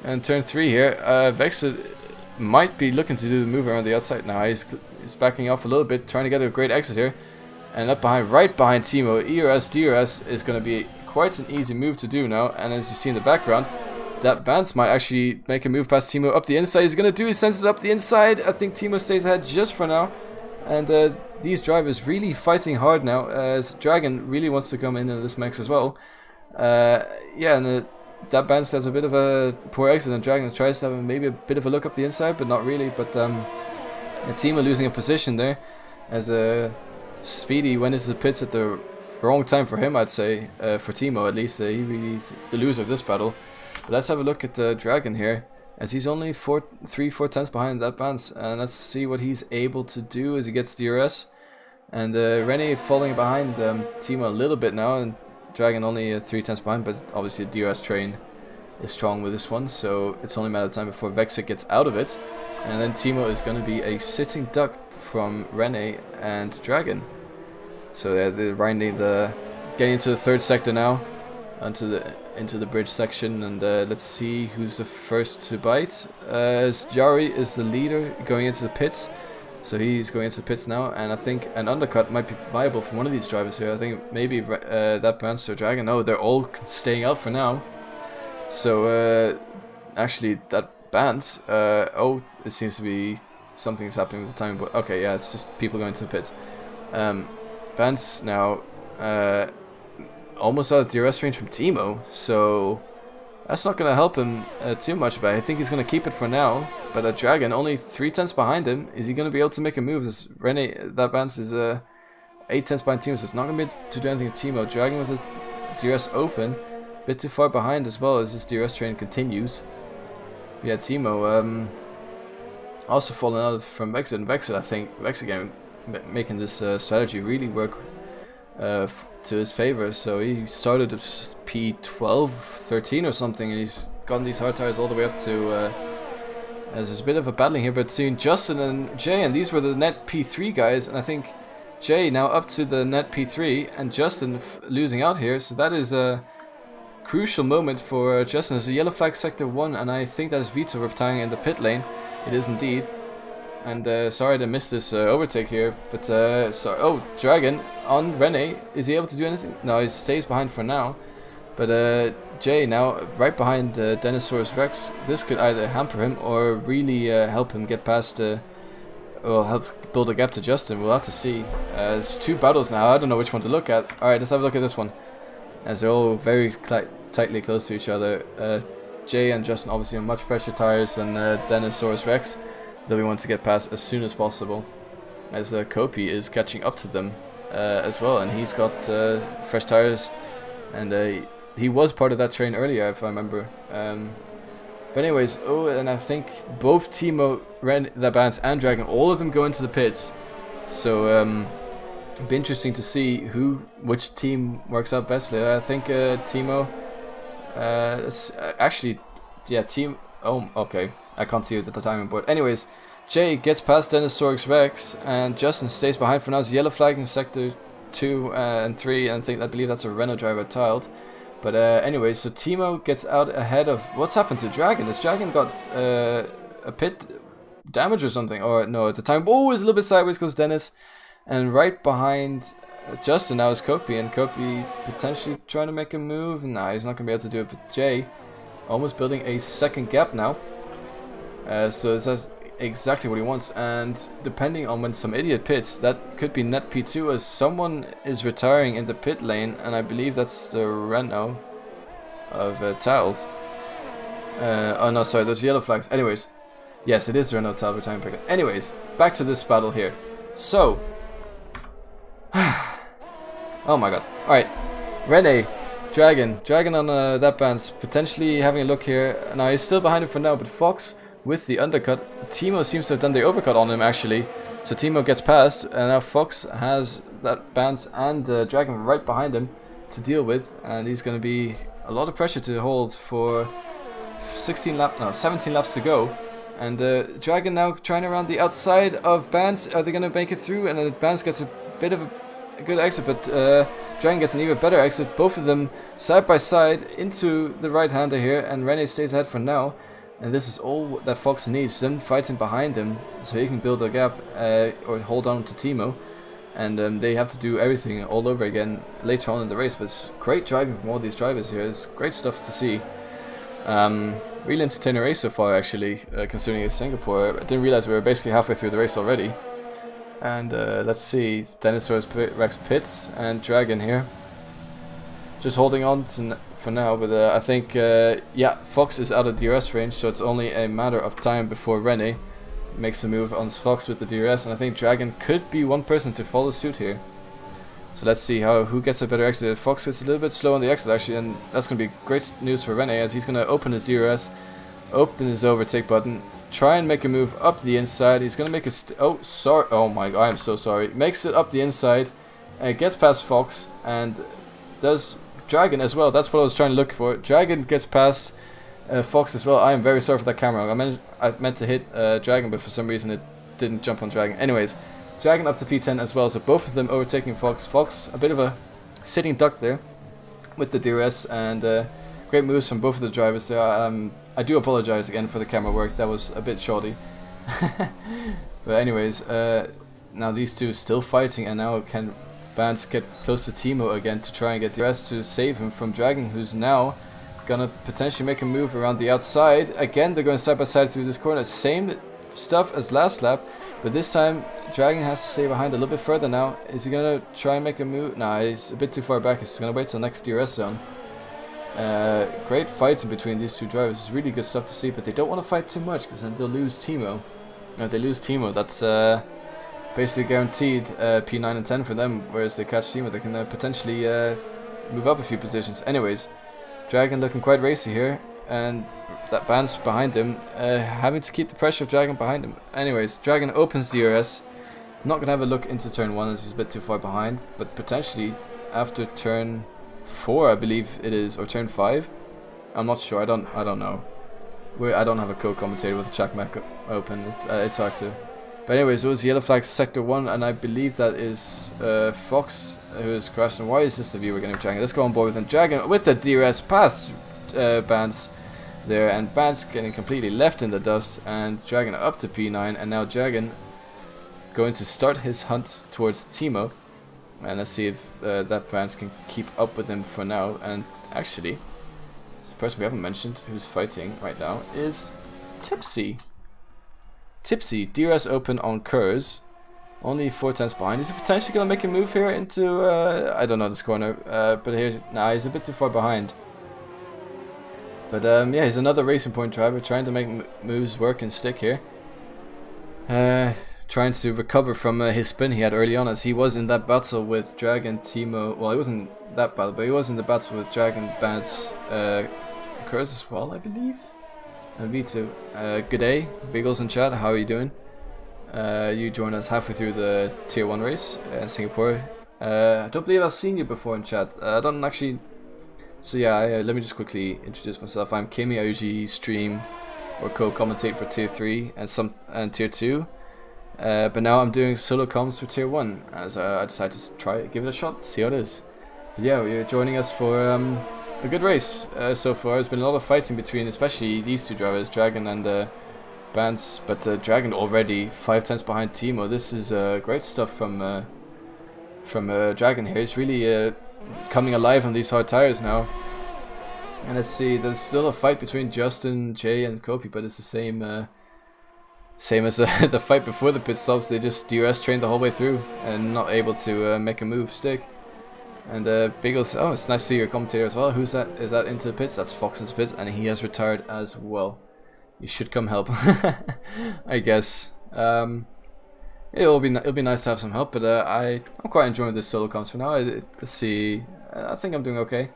And turn 3 here, Vexit might be looking to do the move around the outside now. He's backing off a little bit, trying to get a great exit here. And up behind, right behind Timo, ERS, DRS is going to be quite an easy move to do now. And as you see in the background, that Bans might actually make a move past Timo up the inside. He's going to do, he sends it up the inside. I think Timo stays ahead just for now. And these drivers really fighting hard now, as Dragon really wants to come in this mix as well. Yeah, and that Bans has a bit of a poor exit, and Dragon tries to have maybe a bit of a look up the inside, but not really. But Timo losing a position there, as Speedy went into the pits at the wrong time for him, I'd say, for Timo at least. He really the loser of this battle. But let's have a look at Dragon here, as he's only 3-4 tenths behind that Bans, and let's see what he's able to do as he gets DRS. And Rene falling behind Timo a little bit now, and Dragon only 3 tenths behind, but obviously the DRS train is strong with this one, so it's only a matter of time before Vexit gets out of it. And then Timo is going to be a sitting duck from Rene and Dragon. So they're getting into the 3rd sector now, into the bridge section, and let's see who's the first to bite. As Jari is the leader going into the pits, So he's going into the pits now, and I think an undercut might be viable for one of these drivers here. I think maybe that Bouncer Dragon. No, they're all staying out for now. So actually that Bans, oh, it seems to be something's happening with the timing, but okay, yeah, it's just people going to the pits. Bans now almost out of DRS range from Timo, so that's not going to help him too much, but I think he's going to keep it for now. But that Dragon, only 3/10 behind him. Is he going to be able to make a move? This Rene, that Bans is 8/10 behind Timo, so it's not going to be able to do anything with Timo. Dragon with the DRS open, a bit too far behind as well as this DRS train continues. Yeah, Timo also falling out from Vexit, and Vexit, I think, Vexit again making this strategy really work to his favor. So he started at P12, 13 or something, and he's gotten these hard tires all the way up to there's a bit of a battling here between Justin and Jay, and these were the net P3 guys, and I think Jay now up to the net P3 and Justin losing out here. So that is a crucial moment for Justin. It's a yellow flag sector 1, and I think that's Vito retiring in the pit lane. It is indeed. And sorry to miss this overtake here, but sorry. Oh, Dragon on Rene. Is he able to do anything? No, he stays behind for now. But Jay now right behind Dinosaurus Rex. This could either hamper him or really help him get past, or help build a gap to Justin. We'll have to see. There's two battles now. I don't know which one to look at. Alright, let's have a look at this one. As they're all very tightly close to each other. Jay and Justin obviously on much fresher tires than Dinosaurus Rex. That we want to get past as soon as possible, as Kopi is catching up to them as well, and he's got fresh tires, and he was part of that train earlier, if I remember. But anyways, oh, and I think both Timo, the Bans, and Dragon, all of them go into the pits. So it'll be interesting to see which team works out best. I think Timo. It's actually, yeah, team. Oh, okay. I can't see it at the timing board. Anyways, Jay gets past Dinosaurus Rex, and Justin stays behind for now. It's yellow flag in sector 2 and 3, and I believe that's a Renault driver tiled. But anyway, so Timo gets out ahead of... What's happened to Dragon? Has Dragon got a pit damage or something? Or no, at the time... Oh, it's a little bit sideways goes Dennis. And right behind Justin now is Kopi, and Kopi potentially trying to make a move. Nah, he's not going to be able to do it, but Jay almost building a second gap now. So that's exactly what he wants, and depending on when some idiot pits, that could be net P2, as someone is retiring in the pit lane, and I believe that's the Renault of tiled. Oh no, sorry, those yellow flags. Anyways, yes, it is the Renault tiled retiring pit. Anyways, back to this battle here. So, oh my god. All right, Rene. Dragon on that Band's potentially having a look here. Now he's still behind him for now, but Fox with the undercut. Timo seems to have done the overcut on him actually. So Timo gets past, and now Fox has that Band's and Dragon right behind him to deal with, and he's going to be a lot of pressure to hold for 17 laps to go. And Dragon now trying around the outside of Bands. Are they going to make it through? And then Bands gets a bit of a good exit, but Dragon gets an even better exit. Both of them side by side into the right-hander here, and Rene stays ahead for now. And this is all that Fox needs, them fighting behind him so he can build a gap or hold on to Timo. And they have to do everything all over again later on in the race. But it's great driving from all these drivers here. It's great stuff to see. Really entertaining race so far, actually, considering it's Singapore. I didn't realize we were basically halfway through the race already. And let's see, Dinosaurus Rex pits and Dragon here. Just holding on for now, but I think, yeah, Fox is out of DRS range, so it's only a matter of time before Rene makes a move on Fox with the DRS, and I think Dragon could be one person to follow suit here. So let's see who gets a better exit. Fox gets a little bit slow on the exit actually, and that's going to be great news for Rene, as he's going to open his DRS, open his overtake button, try and make a move up the inside. He's going to make a oh, sorry, oh my god, I'm so sorry. Makes it up the inside, gets past Fox, and does Dragon as well. That's what I was trying to look for. Dragon gets past Fox as well. I am very sorry for that camera. I meant to hit Dragon, but for some reason it didn't jump on Dragon. Anyways, Dragon up to P10 as well, so both of them overtaking Fox. Fox, a bit of a sitting duck there with the DRS, and great moves from both of the drivers there. I do apologize again for the camera work. That was a bit shoddy. But anyways, now these two still fighting, and now can Vance get close to Timo again to try and get the rest to save him from Dragon, who's now gonna potentially make a move around the outside. Again, they're going side by side through this corner. Same stuff as last lap, but this time Dragon has to stay behind a little bit further now. Is he gonna try and make a move? Nah, he's a bit too far back. He's gonna wait till next DRS zone. Great fights in between these two drivers. It's really good stuff to see, but they don't want to fight too much because then they'll lose Timo. And if they lose Timo, that's basically guaranteed P9 and 10 for them, whereas they catch Timo, they can potentially move up a few positions. Anyways, Dragon looking quite racy here, and that Vance behind him, having to keep the pressure of Dragon behind him. Anyways, Dragon opens DRS. Not going to have a look into turn 1 as he's a bit too far behind, but potentially after turn 4, I believe it is, or turn 5. I'm not sure, I don't know. I don't have a co-commentator with the track map open, it's hard to. But anyways, it was yellow flag sector 1, and I believe that is Fox who is crashing. Why is this the view we're getting Dragon? Let's go on board with him. Dragon with the DRS past Vance there, and Vance getting completely left in the dust, and Dragon up to P9, and now Dragon going to start his hunt towards Timo. And let's see if that Vance can keep up with him for now. And actually, the person we haven't mentioned who's fighting right now is Tipsy. Tipsy, DRS open on Kurz. Only 4 tenths behind. Is he potentially going to make a move here into, I don't know this corner. But here's, nah, he's a bit too far behind. But yeah, he's another Racing Point driver trying to make moves work and stick here. Trying to recover from his spin he had early on, as he was in that battle with Dragon, Timo. Well, he wasn't that battle, but he was in the battle with Dragon, Vance, Kurz as well, I believe. And V2. Good day, Biggles in chat, how are you doing? You joined us halfway through the Tier 1 race in Singapore. I don't believe I've seen you before in chat. I don't actually... So yeah, let me just quickly introduce myself. I'm Kimmy, I usually stream or co-commentate for Tier 3 and Tier 2. But now I'm doing solo comms for Tier 1, as I decided to give it a shot, see how it is. But yeah, you're joining us for a good race so far. There's been a lot of fighting between, especially these two drivers, Dragon and Vance. But Dragon already 5 tenths behind Timo. This is great stuff from Dragon here. He's really coming alive on these hard tires now. And let's see, there's still a fight between Justin, Jay, and Kopi, but it's the same. Same as the fight before the pit stops. They just DRS trained the whole way through and not able to make a move stick. And Biggles, oh, it's nice to see your commentator as well. Who's that? Is that into the pits? That's Fox into the pits, and he has retired as well. You should come help, I guess. It'll be nice to have some help, but I'm quite enjoying this solo comms for now. Let's see, I think I'm doing okay.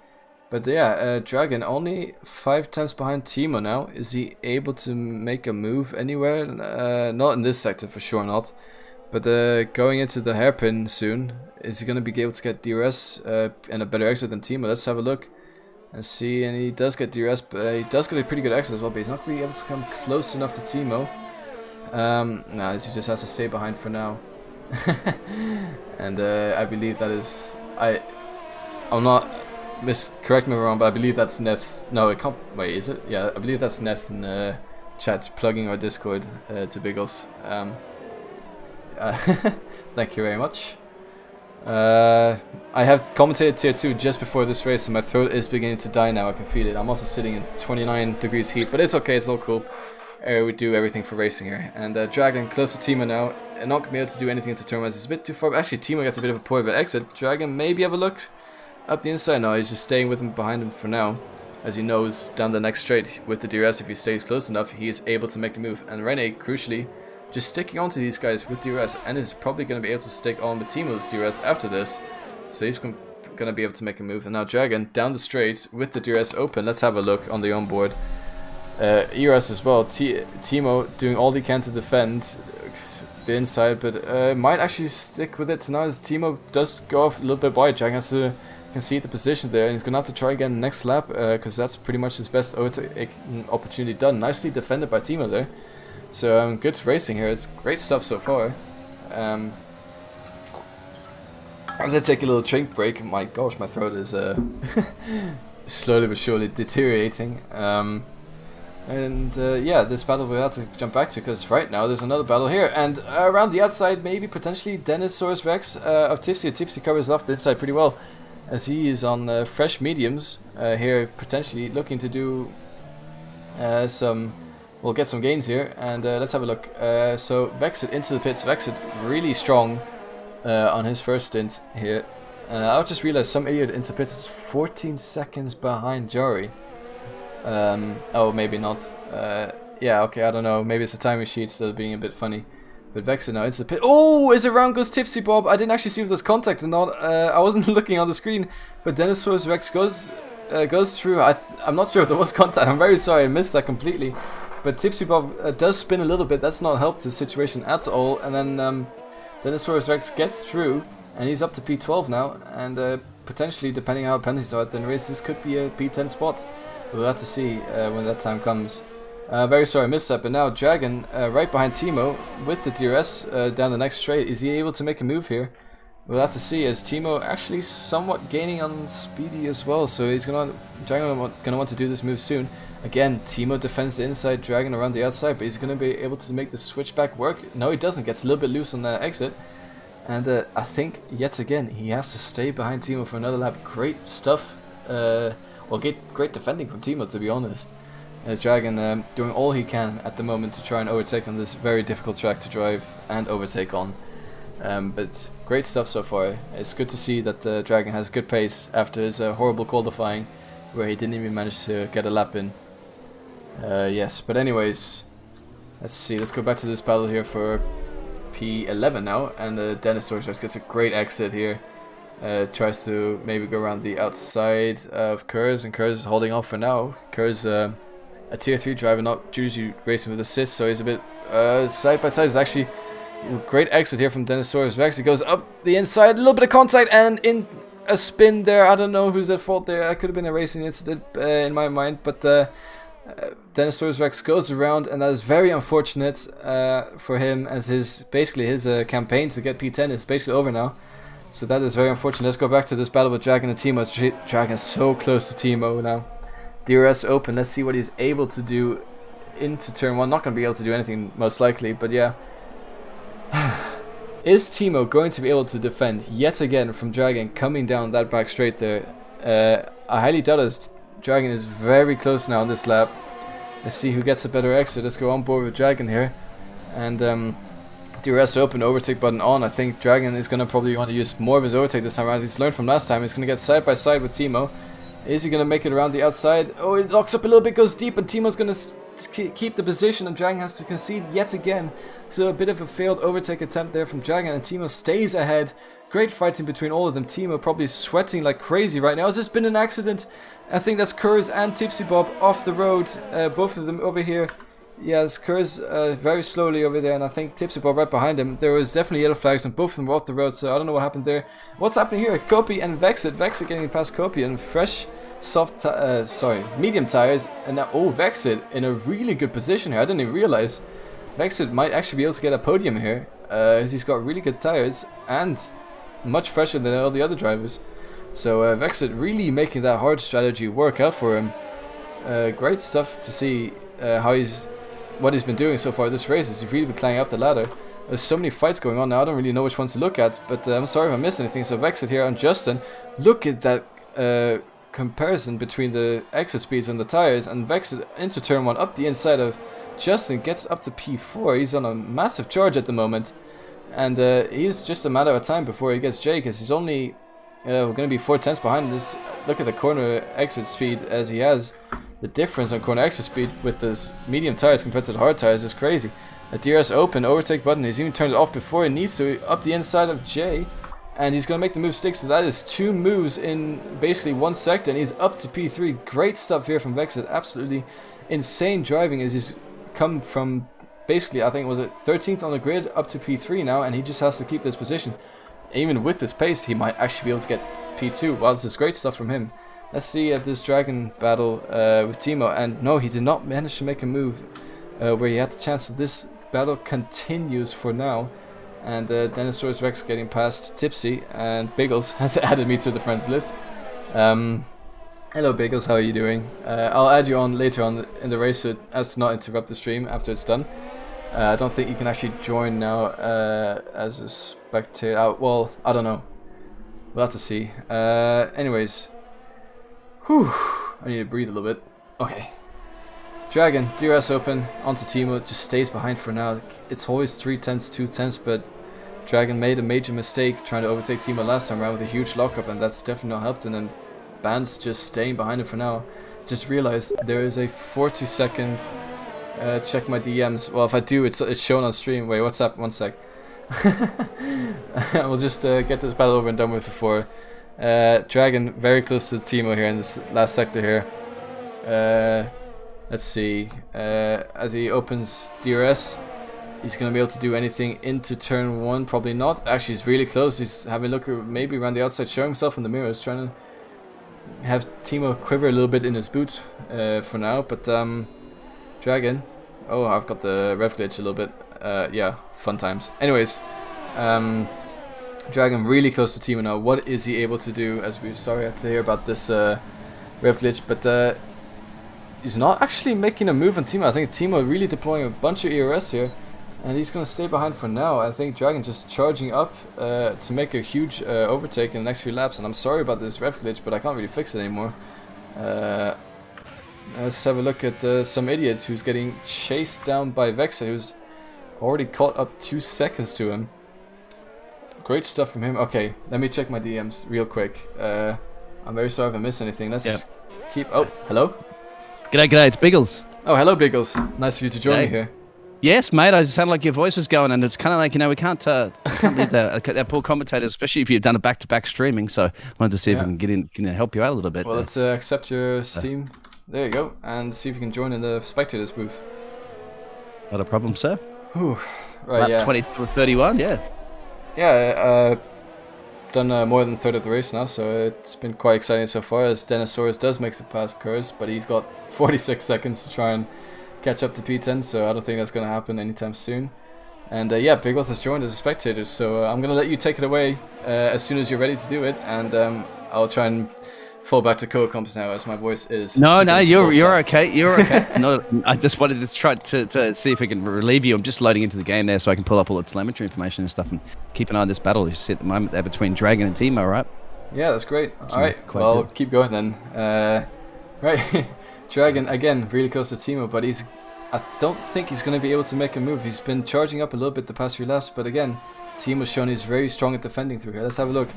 But yeah, Dragon only 5 tenths behind Timo now. Is he able to make a move anywhere? Not in this sector, for sure not. But going into the hairpin soon, is he going to be able to get DRS and a better exit than Timo? Let's have a look and see. And he does get DRS, but he does get a pretty good exit as well, but he's not going to be able to come close enough to Timo. Nah, he just has to stay behind for now. And I believe that is... I'm not... correct me if I'm wrong, but I believe that's Neth. No, it can't. Wait, is it? Yeah, I believe that's Neth in chat plugging our Discord to Biggles. Thank you very much. I have commentated Tier 2 just before this race, and my throat is beginning to die now. I can feel it. I'm also sitting in 29 degrees heat, but it's okay. It's all cool. We do everything for racing here. And Dragon close to Timo now, and not gonna be able to do anything into turn 1. It's a bit too far. Actually, Timo gets a bit of a poor exit. Dragon maybe have a look up the inside. No, he's just staying with him behind him for now, as he knows down the next straight with the DRS, if he stays close enough, he is able to make a move. And Rene, crucially, just sticking onto these guys with DRS, and is probably going to be able to stick on with Timo's DRS after this. So he's going to be able to make a move. And now Dragon down the straight with the DRS open. Let's have a look on the onboard. ERS as well. Timo doing all he can to defend the inside, but might actually stick with it now, as Timo does go off a little bit wide. Dragon has to concede the position there, and he's gonna have to try again next lap, because that's pretty much his best opportunity done. Nicely defended by Timo there. So good racing here. It's great stuff so far. As I take a little drink break, my gosh, my throat is slowly but surely deteriorating. And yeah, this battle we'll have to jump back to, because right now there's another battle here. And around the outside, maybe potentially Dinosaurus Rex of Tipsy. Tipsy covers off the inside pretty well, as he is on fresh mediums here, potentially looking to do we'll get some gains here. And let's have a look. So Vexit into the pits. Vexit really strong on his first stint here. I just realized some idiot into pits is 14 seconds behind Jari. Oh, maybe not. Yeah, okay, I don't know. Maybe it's the timing sheet still being a bit funny. But Vexit now into the pit. Oh, as around goes Tipsy Bob. I didn't actually see if there's contact or not. I wasn't looking on the screen. But Dinosaurus Rex goes through. I'm not sure if there was contact. I'm very sorry, I missed that completely. But Tipsy Bob does spin a little bit. That's not helped the situation at all. And then Dinosaurus Rex gets through. And he's up to P12 now. And potentially, depending on how penalties are at the race, this could be a P10 spot. We'll have to see when that time comes. Very sorry I missed that, but now Dragon right behind Timo with the DRS down the next straight. Is he able to make a move here? We'll have to see, as Timo actually somewhat gaining on Speedy as well, so he's Dragon gonna want to do this move soon. Again, Timo defends the inside, Dragon around the outside, but he's gonna be able to make the switchback work. No, he doesn't. Gets a little bit loose on the exit. And I think, yet again, he has to stay behind Timo for another lap. Great stuff. Well, great defending from Timo, to be honest. As Dragon doing all he can at the moment to try and overtake on this very difficult track to drive and overtake on. But great stuff so far. It's good to see that Dragon has good pace after his horrible qualifying, where he didn't even manage to get a lap in. Yes, but anyways, let's see. Let's go back to this battle here for P11 now, and Dinosaurus just gets a great exit here. Tries to maybe go around the outside of Kurz, and Kurz is holding off for now. Kurz, a tier 3 driver, not usually racing with assists, so he's a bit side by side. Is actually a great exit here from Dinosaurus Rex. He goes up the inside, a little bit of contact, and in a spin there. I don't know who's at fault there. That could have been a racing incident in my mind, but Dinosaurus Rex goes around, and that is very unfortunate for him, as his campaign to get P10 is basically over now. So that is very unfortunate. Let's go back to this battle with Dragon and Timo. Dragon's so close to Timo now. DRS open. Let's see what he's able to do into turn 1. Not going to be able to do anything, most likely, but yeah. Is Timo going to be able to defend yet again from Dragon coming down that back straight there? I highly doubt it. Dragon is very close now on this lap. Let's see who gets a better exit. Let's go on board with Dragon here. And DRS open, overtake button on. I think Dragon is going to probably want to use more of his overtake this time around. He's learned from last time. He's going to get side by side with Timo. Is he going to make it around the outside? Oh, it locks up a little bit, goes deep, and Timo's going to keep the position, and Dragon has to concede yet again. So a bit of a failed overtake attempt there from Dragon, and Timo stays ahead. Great fighting between all of them. Timo probably sweating like crazy right now. Has this been an accident? I think that's Kurz and Tipsy Bob off the road. Both of them over here. Yes, Kurz very slowly over there, and I think Tipsy Bob right behind him. There was definitely yellow flags, and both of them were off the road, so I don't know what happened there. What's happening here? Kopi and Vexit. Vexit getting past Kopi, and fresh, medium tires, and now, oh, Vexit in a really good position here. I didn't even realize. Vexit might actually be able to get a podium here, as he's got really good tires, and much fresher than all the other drivers. So Vexit really making that hard strategy work out for him. Great stuff to see what he's been doing so far this race. He's really been climbing up the ladder. There's so many fights going on now, I don't really know which ones to look at, but I'm sorry if I missed anything. So Vexit here on Justin. Look at that comparison between the exit speeds on the tires, and Vexit into turn 1 up the inside of Justin, gets up to P4. He's on a massive charge at the moment, and he's just a matter of time before he gets J, because he's only we're going to be 4/10 behind this. Look at the corner exit speed as he has. The difference on corner exit speed with this medium tires compared to the hard tires is crazy. A DRS open, overtake button. He's even turned it off before he needs to, up the inside of J. And he's going to make the move stick, so that is 2 moves in basically 1 sector, and he's up to P3. Great stuff here from Vexit. Absolutely insane driving as he's come from basically, I think, was it 13th on the grid up to P3 now, and he just has to keep this position. Even with this pace, he might actually be able to get P2. Wow, this is great stuff from him. Let's see at this Dragon battle with Timo, and no, he did not manage to make a move where he had the chance. So this battle continues for now, and Dinosaurus Rex getting past Tipsy, and Biggles has added me to the friends list. Hello Bagels, how are you doing? I'll add you on later on in the race so as to not interrupt the stream after it's done. I don't think you can actually join now as a spectator. Well, I don't know. We'll have to see. Anyways. Whew. I need to breathe a little bit. Okay. Dragon, DRS open, onto Timo, just stays behind for now. It's always 3 tenths, 2 tenths, but Dragon made a major mistake trying to overtake Timo last time around with a huge lockup, and that's definitely not helped. And then Band's just staying behind him for now. Just realized there is a 40-second check my DMs. Well, if I do, it's shown on stream. Wait, what's up? 1 sec. We'll just get this battle over and done with before. Dragon very close to Timo here in this last sector here. Let's see. As he opens DRS, he's going to be able to do anything into turn 1. Probably not. Actually, he's really close. He's having a look maybe around the outside, showing himself in the mirrors, trying to have Timo quiver a little bit in his boots for now. But Dragon. Oh, I've got the rev glitch a little bit. Yeah, fun times. Anyways, Dragon really close to Timo now. What is he able to do? As we sorry I have to hear about this rev glitch, but he's not actually making a move on Timo. I think Timo really deploying a bunch of ERS here, and he's going to stay behind for now. I think Dragon just charging up to make a huge overtake in the next few laps. And I'm sorry about this rev glitch, but I can't really fix it anymore. Let's have a look at some idiot who's getting chased down by Vexa, who's already caught up 2 seconds to him. Great stuff from him. Okay, let me check my DMs real quick. I'm very sorry if I missed anything. Let's keep... Oh, hello? G'day, it's Biggles. Oh, hello, Biggles. Nice of you to join me here. Yes, mate, I just sounded like your voice was going, and it's kind of like, we can't leave that poor commentators, especially if you've done a back-to-back streaming, so I wanted to see if we can get in and help you out a little bit. Well, let's accept your Steam. There you go, and see if you can join in the spectators booth. Not a problem, sir. Whew. Right, Lap 20 to 31, yeah. Yeah, done more than a third of the race now, so it's been quite exciting so far, as Denosaurus does make it past Curse, but he's got 46 seconds to try and catch up to P10, so I don't think that's going to happen anytime soon. And yeah, Biggles has joined as a spectator, so I'm going to let you take it away as soon as you're ready to do it, and I'll try and fall back to co-comps now, as my voice is... No, you're okay, you're okay. I just wanted to try to see if we can relieve you. I'm just loading into the game there so I can pull up all the telemetry information and stuff and keep an eye on this battle you see at the moment there between Dragon and Timo, right? Yeah, that's great. Alright, well, keep going then. Right, Dragon, again, really close to Timo, but I don't think he's going to be able to make a move. He's been charging up a little bit the past few laps, but again, Timo's shown he's very strong at defending through here. Let's have a look.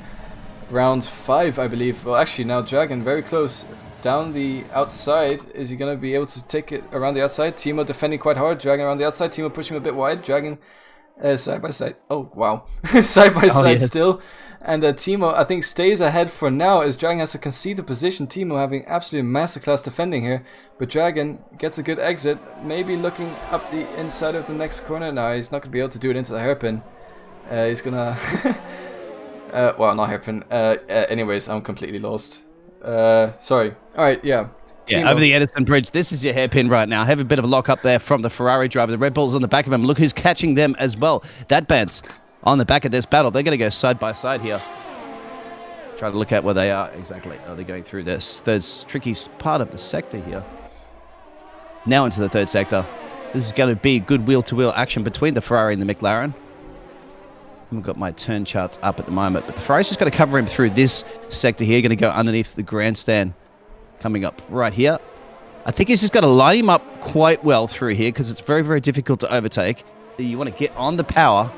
Round 5, I believe. Well, actually, now Dragon very close down the outside. Is he going to be able to take it around the outside? Timo defending quite hard. Dragon around the outside. Timo pushing a bit wide. Dragon side by side. Oh, wow. Side by side still. And Timo, I think, stays ahead for now as Dragon has to concede the position. Timo having absolutely masterclass defending here. But Dragon gets a good exit. Maybe looking up the inside of the next corner. Now he's not going to be able to do it into the hairpin. He's going to... well, not hairpin. Anyways, I'm completely lost. Sorry. Alright, yeah. Yeah, over the Edison Bridge. This is your hairpin right now. Have a bit of a lock up there from the Ferrari driver. The Red Bull's on the back of him. Look who's catching them as well. That band's on the back of this battle. They're going to go side by side here. Try to look at where they are exactly. Oh, they're going through this third tricky part of the sector here. Now into the third sector. This is going to be good wheel-to-wheel action between the Ferrari and the McLaren. I've got my turn charts up at the moment, but the Ferrari's just going to cover him through this sector here. Going to go underneath the grandstand, coming up right here. I think he's just got to line him up quite well through here because it's very, very difficult to overtake. You want to get on the power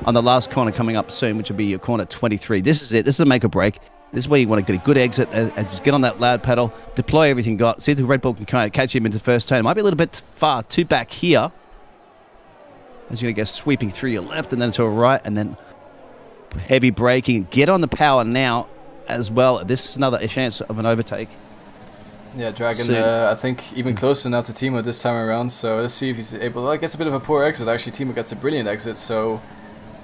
on the last corner coming up soon, which will be your corner 23. This is it. This is a make or break. This is where you want to get a good exit and just get on that loud pedal, deploy everything you got, see if the Red Bull can kind of catch him into the first turn. It might be a little bit far too back here. As you're going to go sweeping through your left and then to a right and then heavy braking. Get on the power now as well. This is another chance of an overtake. Yeah, Dragon, I think even closer now to Timo this time around. So let's see if he's able... Well, it gets a bit of a poor exit. Actually, Timo gets a brilliant exit. So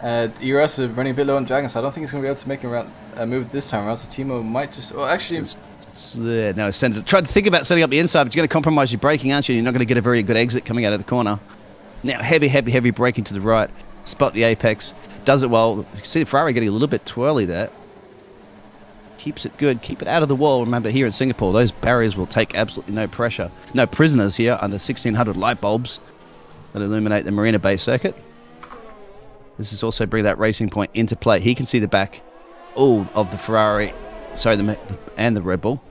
ERS is running a bit low on Dragon. So I don't think he's going to be able to make a move this time around. So Timo might just... Well, actually... No, try to think about setting up the inside, but you're going to compromise your braking, aren't you? You're not going to get a very good exit coming out of the corner. Now, heavy braking to the right. Spot the apex. Does it well. You can see the Ferrari getting a little bit twirly there. keeps it good, keep it out of the wall. Remember, here in Singapore, those barriers will take absolutely no pressure. No prisoners here under 1600 light bulbs that illuminate the Marina Bay circuit. This is also bring that racing point into play. He can see the back of the Ferrari, and the Red Bull.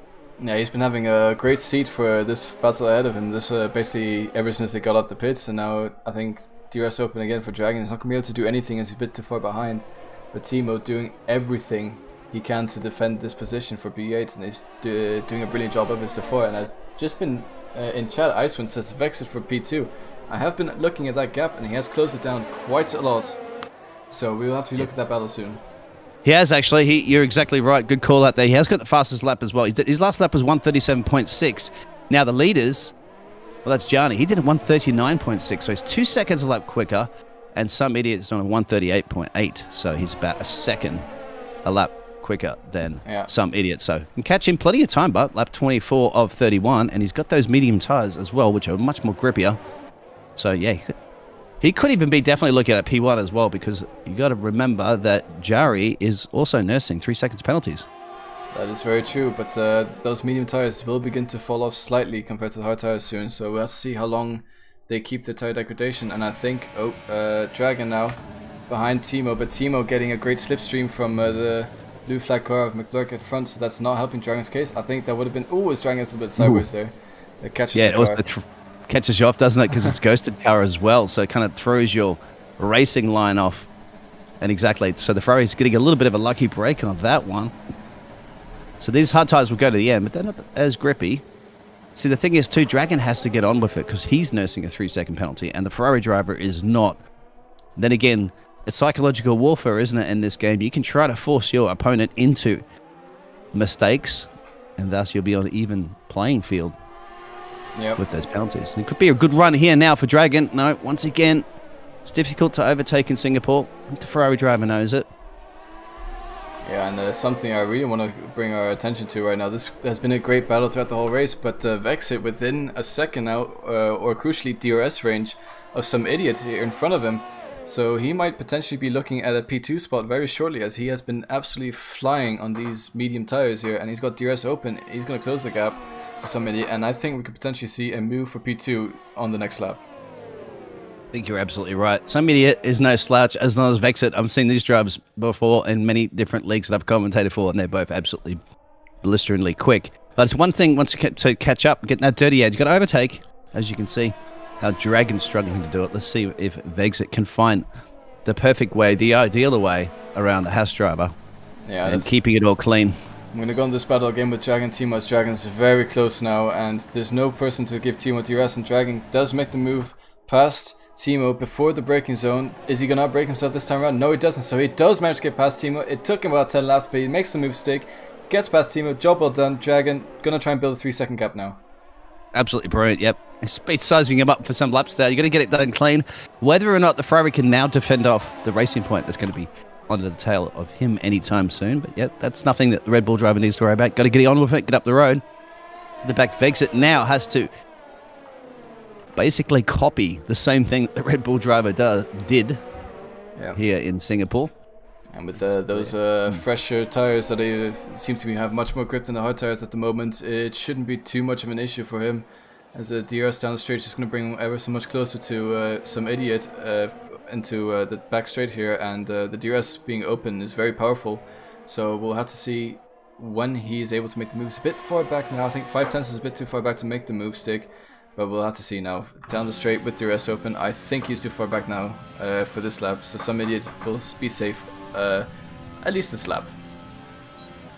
Yeah, he's been having a great seat for this battle ahead of him. This basically ever since they got up the pits, and now I think DRS open again for Dragon. He's not going to be able to do anything as he's a bit too far behind. But Timo doing everything he can to defend this position for P8, and he's doing a brilliant job of it so far. And I've just been in chat, Icewind says Vexit for P2. I have been looking at that gap, and he has closed it down quite a lot. So we will have to look at that battle soon. He has actually. You're exactly right. Good call out there. He has got the fastest lap as well. His last lap was 137.6. Now the leaders, well, that's Gianni. He did a 139.6, so he's 2 seconds a lap quicker. And some idiot's on a 138.8, so he's about a second a lap quicker than some idiot. So you can catch him plenty of time, but lap 24 of 31, and he's got those medium tires as well, which are much more grippier. So yeah, he could even be definitely looking at P1 as well, because you got to remember that Jari is also nursing 3 seconds penalties. That is very true, but those medium tires will begin to fall off slightly compared to the hard tires soon, so we'll have to see how long they keep the tire degradation. And I think, Dragon now behind Timo, but Timo getting a great slipstream from the blue flag car of McClurk at the front, so that's not helping Dragon's case. I think that would have been, it's Dragon a little bit sideways there. It catches the car. It also catches you off, doesn't it? Because it's ghosted car as well, so it kind of throws your racing line off. And exactly, so the Ferrari's getting a little bit of a lucky break on that one. So these hard tires will go to the end, but they're not as grippy. See, the thing is, too, Dragon has to get on with it because he's nursing a 3-second penalty, and the Ferrari driver is not. Then again, it's psychological warfare, isn't it, in this game? You can try to force your opponent into mistakes, and thus you'll be on an even playing field with those penalties. It could be a good run here now for Dragon. No, once again, it's difficult to overtake in Singapore. The Ferrari driver knows it. Yeah, and something I really want to bring our attention to right now. This has been a great battle throughout the whole race, but Vexit within a second now, or crucially DRS range of some idiot here in front of him. So he might potentially be looking at a P2 spot very shortly, as he has been absolutely flying on these medium tires here, and he's got DRS open. He's going to close the gap to some idiot, and I think we could potentially see a move for P2 on the next lap. I think you're absolutely right. Some idiot is no slouch, as long as Vexit. I've seen these drivers before in many different leagues that I've commentated for, and they're both absolutely blisteringly quick. But it's one thing once to catch up, getting that dirty edge. You've got to overtake, as you can see, how Dragon's struggling to do it. Let's see if Vexit can find the perfect way, the ideal way around the Haas driver, and keeping it all clean. I'm going to go on this battle again with Dragon Timo, as Dragon's very close now, and there's no person to give Timo DRS, and Dragon does make the move past Timo before the braking zone. Is he gonna break himself this time around? No, he doesn't. So he does manage to get past Timo. It took him about 10 laps, but he makes the move stick, gets past Timo. Job well done. Dragon gonna try and build a 3-second gap now. Absolutely brilliant. Yep, he's sizing him up for some laps there. You got to get it done clean. Whether or not the Ferrari can now defend off the racing point that's going to be under the tail of him anytime soon. But yeah, that's nothing that the Red Bull driver needs to worry about. Got to get on with it. Get up the road. The back Vexit now has to basically copy the same thing the Red Bull driver did here in Singapore. And with those fresher tires that seem to have much more grip than the hard tires at the moment, it shouldn't be too much of an issue for him, as the DRS down the straight is just going to bring him ever so much closer to some idiot into the back straight here, and the DRS being open is very powerful. So we'll have to see when he's able to make the moves. A bit far back now. I think 5/10 is a bit too far back to make the move stick. But we'll have to see now. Down the straight with DRS open. I think he's too far back now for this lap. So some idiot will be safe at least this lap.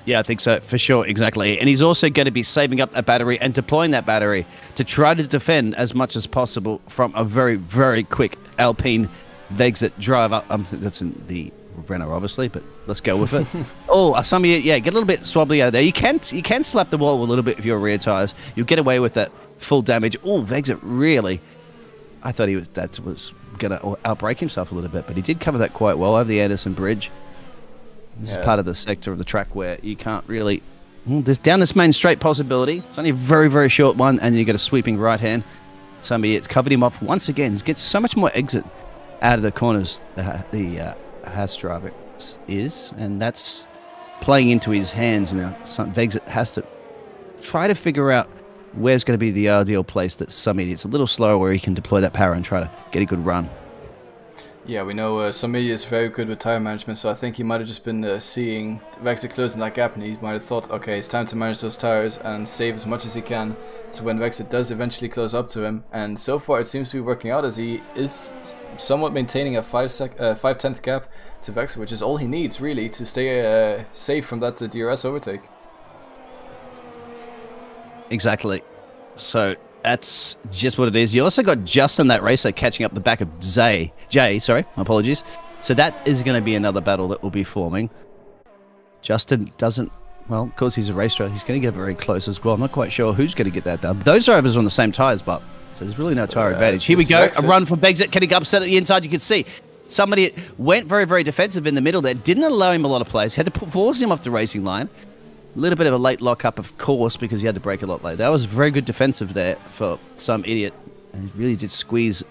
Yeah, I think so, for sure, exactly. And he's also going to be saving up that battery and deploying that battery to try to defend as much as possible from a very, very quick Alpine Vexit driver. That's in the Renault, obviously, but let's go with it. Some of you, get a little bit swabbly out there. You can slap the wall a little bit with your rear tires. You'll get away with that. Full damage. Vexit really, I thought that was going to outbrake himself a little bit, but he did cover that quite well over the Anderson Bridge. This is part of the sector of the track where you can't really, there's down this main straight possibility. It's only a very, very short one, and you get a sweeping right hand. Somebody it's covered him off once again. He gets so much more exit out of the corners, the Haas driver is, and that's playing into his hands now. Vexit has to try to figure out where's going to be the ideal place that some idiot's a little slower where he can deploy that power and try to get a good run. Yeah, we know some idiot is very good with tire management, so I think he might have just been seeing Vexit closing that gap, and he might have thought, okay, it's time to manage those tires and save as much as he can. So when Vexit does eventually close up to him, and so far it seems to be working out as he is somewhat maintaining a 5/10th gap to Vexit, which is all he needs really to stay safe from that DRS overtake. Exactly. So that's just what it is. You also got Justin, that racer, catching up the back of Jay, sorry, my apologies. So that is going to be another battle that will be forming. Justin doesn't, well, because he's a racer, he's going to get very close as well. I'm not quite sure who's going to get that done. Those drivers are on the same tyres, but so there's really no tyre advantage. Here we go, a run from Vexit, getting upset at the inside. You can see somebody went very, very defensive in the middle there, didn't allow him a lot of plays, had to force him off the racing line. A little bit of a late lock-up, of course, because he had to brake a lot late. That was very good defensive there for some idiot. And he really did squeeze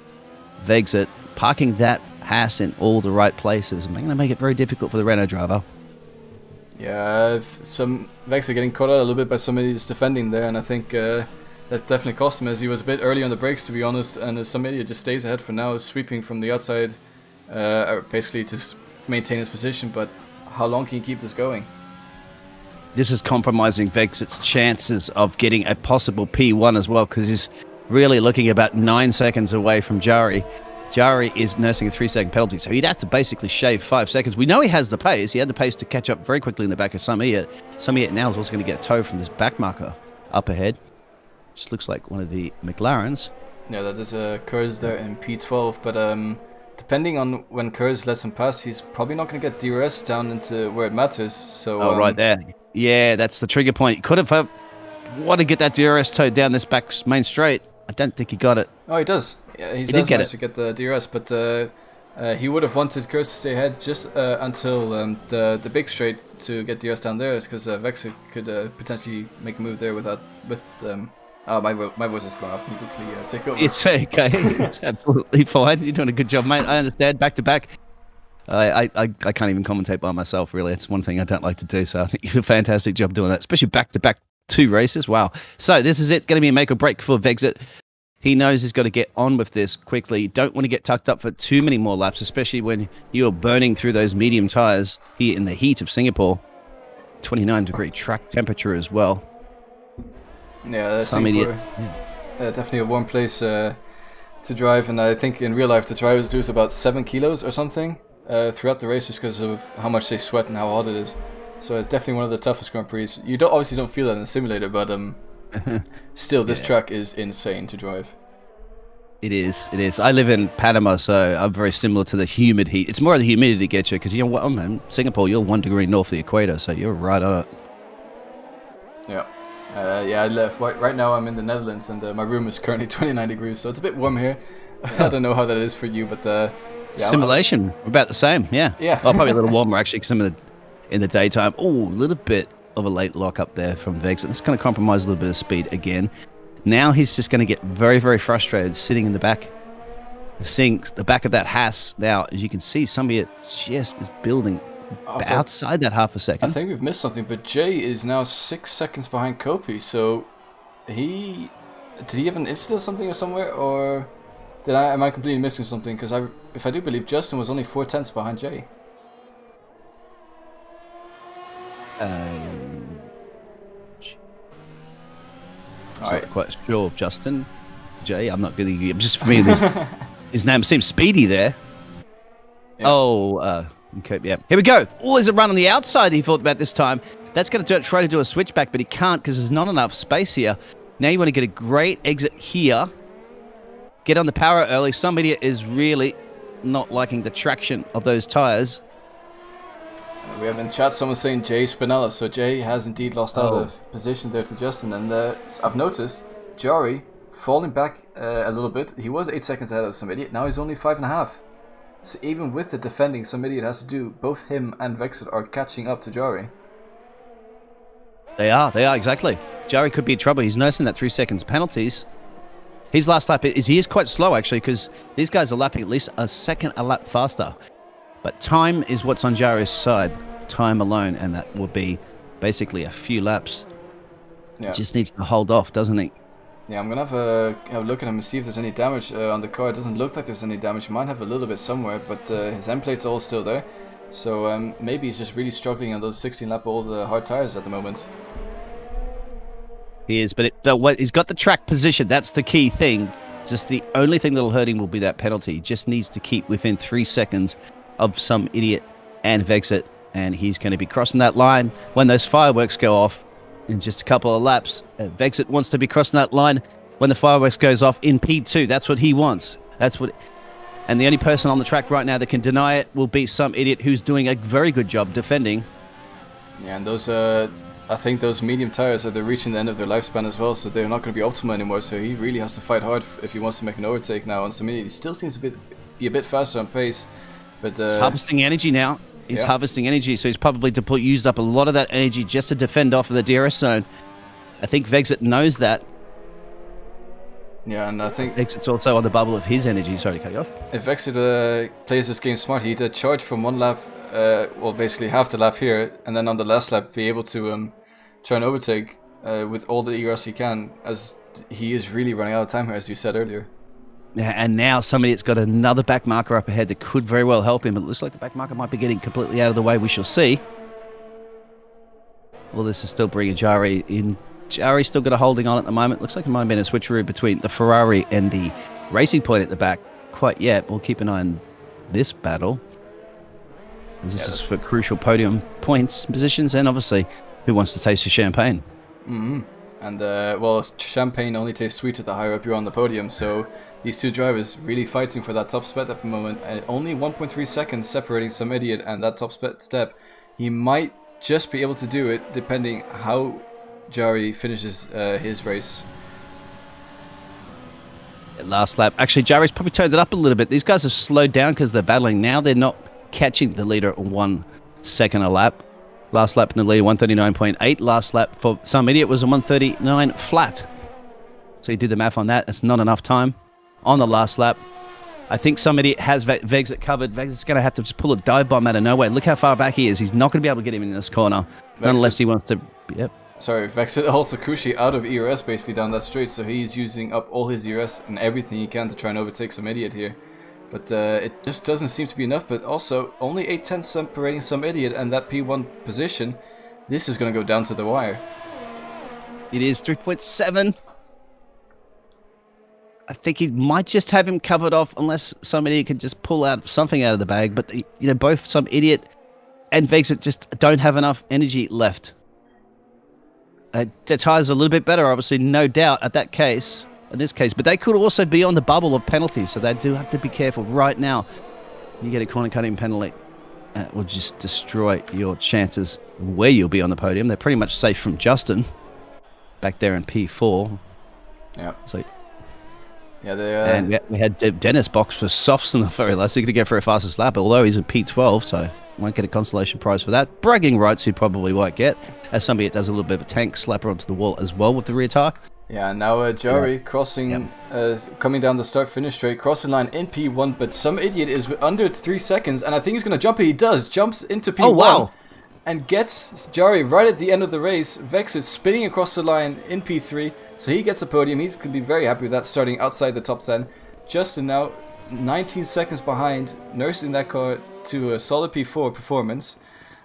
Vexit, parking that Haas in all the right places. I'm going to make it very difficult for the Renault driver. Yeah, some Vexit getting caught out a little bit by somebody that's defending there, and I think that definitely cost him, as he was a bit early on the brakes, to be honest, and some idiot just stays ahead for now, sweeping from the outside, basically to maintain his position, but how long can he keep this going? This is compromising Vexit's chances of getting a possible P1 as well, because he's really looking about 9 seconds away from Jari. Jari is nursing a 3-second penalty, so he'd have to basically shave 5 seconds. We know he has the pace. He had the pace to catch up very quickly in the back of some idiot. Some idiot now is also going to get a tow from this back marker up ahead. Just looks like one of the McLarens. Yeah, that is Kurz there in P12, but depending on when Kurz lets him pass, he's probably not going to get DRS down into where it matters. So right there. Yeah, that's the trigger point. Could have want to get that DRS towed down this back main straight. I don't think he got it. Oh, he does. Yeah, he does manage to get the DRS, but he would have wanted Kurz to stay ahead just until the big straight to get DRS down there, because Vexit could potentially make a move there with oh, my voice is gone off. Can you quickly take over? It's okay. It's absolutely fine. You're doing a good job, mate. I understand. Back to back. I can't even commentate by myself, really. It's one thing I don't like to do, so I think you do a fantastic job doing that, especially back-to-back 2 races. Wow. So this is it. Going to be a make or break for Vexit. He knows he's got to get on with this quickly. Don't want to get tucked up for too many more laps, especially when you're burning through those medium tyres here in the heat of Singapore. 29-degree track temperature as well. Yeah, some idiot. Definitely a warm place to drive, and I think in real life the drivers lose about 7 kilos or something throughout the race, just because of how much they sweat and how hot it is. So it's definitely one of the toughest Grand Prix. You obviously don't feel that in the simulator, but still, this track is insane to drive. It is. It is. I live in Panama, so I'm very similar to the humid heat. It's more of the humidity gets you, because you know what, in Singapore, you're 1 degree north of the equator, so you're right on it. Yeah. Yeah, I left. Right now I'm in the Netherlands, and my room is currently 29 degrees, so it's a bit warm here. I don't know how that is for you, but yeah, simulation, we're about the same. Yeah. Well, probably a little warmer actually, because I'm in the daytime. Oh, a little bit of a late lock up there from Vexit. It's going to compromise a little bit of speed again. Now he's just going to get very, very frustrated sitting in the back, seeing the back of that Haas. Now, as you can see, somebody just is building outside that half a second. I think we've missed something, but Jay is now 6 seconds behind Kopi. So did he have an incident or something or somewhere, or am I completely missing something? Because if I do believe Justin was only 4/10 behind Jay. Not quite sure, Justin. Jay, I'm not really. I'm just familiar with his name seems speedy there. Yeah. Okay, yeah. Here we go. Oh, there's a run on the outside he thought about this time. That's going to try to do a switchback, but he can't because there's not enough space here. Now you want to get a great exit here. Get on the power early. Somebody is really not liking the traction of those tyres. We have in chat someone saying Jay Spinella, so Jay has indeed lost out of position there to Justin, and I've noticed Jari falling back a little bit. He was 8 seconds ahead of some idiot, now he's only 5.5. So even with the defending, some idiot has to do, both him and Vexit are catching up to Jari. They are exactly. Jari could be in trouble. He's nursing that 3 seconds penalties. His last lap he is quite slow actually, because these guys are lapping at least a second a lap faster. But time is what's on Jari's side. time alone, and that would be basically a few laps. Yeah. Just needs to hold off, doesn't he? Yeah, I'm gonna have a look at him and see if there's any damage on the car. It doesn't look like there's any damage. He might have a little bit somewhere, but his end plate's all still there. So maybe he's just really struggling on those 16-lap old hard tires at the moment. He is, but he's got the track position. That's the key thing. Just the only thing that'll hurt him will be that penalty. He just needs to keep within 3 seconds of some idiot and Vexit, and he's going to be crossing that line when those fireworks go off in just a couple of laps. Vexit wants to be crossing that line when the fireworks goes off in P2. That's what he wants. And the only person on the track right now that can deny it will be some idiot who's doing a very good job defending. Yeah, and those I think those medium tires they're reaching the end of their lifespan as well, so they're not going to be optimal anymore. So he really has to fight hard if he wants to make an overtake now. And Samini, he still seems to be a bit faster on pace, but he's harvesting energy now. He's harvesting energy, so he's probably used up a lot of that energy just to defend off of the DRS zone. I think Vexit knows that. Yeah, and I think Vexit's also on the bubble of his energy. Sorry to cut you off. If Vexit plays this game smart, he'd charge from one lap, well, basically half the lap here, and then on the last lap be able to try and overtake with all the ERS he can, as he is really running out of time here, as you said earlier. Yeah, and now somebody's got another back marker up ahead that could very well help him, but it looks like the back marker might be getting completely out of the way. We shall see. Well, this is still bringing Jari in. Jari's still got a holding on at the moment. Looks like it might have been a switcheroo between the Ferrari and the Racing Point at the back. Quite yet. We'll keep an eye on this battle, as this is for crucial podium points, positions, and obviously who wants to taste the champagne. Mm-hmm. And, well, champagne only tastes sweeter the higher up you're on the podium, so these two drivers really fighting for that top spot at the moment, and only 1.3 seconds separating some idiot and that top step. He might just be able to do it, depending how Jari finishes his race. Last lap. Actually, Jari's probably turned it up a little bit. These guys have slowed down because they're battling. Now they're not catching the leader 1 second a lap. Last lap in the lead, 139.8. Last lap for some idiot was a 139 flat. So you do the math on that. That's not enough time on the last lap. I think some idiot has Vexit covered. Vexit's going to have to just pull a dive bomb out of nowhere. Look how far back he is. He's not going to be able to get him in this corner. Not unless he wants to... Yep. Sorry, Vexit also Kushi out of ERS basically down that straight, so he's using up all his ERS and everything he can to try and overtake some idiot here. But it just doesn't seem to be enough, but also only 8/10 separating some idiot and that P1 position. This is going to go down to the wire. It is 3.7. I think he might just have him covered off unless somebody can just pull out something out of the bag. But, both some idiot and Vexit just don't have enough energy left. The tires are a little bit better, obviously, no doubt, in this case. But they could also be on the bubble of penalties, so they do have to be careful right now. You get a corner cutting penalty, it will just destroy your chances where you'll be on the podium. They're pretty much safe from Justin back there in P4. Yeah. So, yeah, and we had Dennis box for softs in the very last. He's going to go for a fastest lap, although he's in P12, so won't get a consolation prize for that. Bragging rights he probably won't get, as somebody that does a little bit of a tank slapper onto the wall as well with the rear tire. Yeah, now Jari crossing, coming down the start-finish straight, crossing line in P1, but some idiot is under 3 seconds, and I think he's going to jump it. He does, jumps into P1, oh, wow. And gets Jari right at the end of the race. Vex is spinning across the line in P3, so he gets a podium. He's going to be very happy with that, starting outside the top 10. Justin now 19 seconds behind, nursing that car to a solid P4 performance.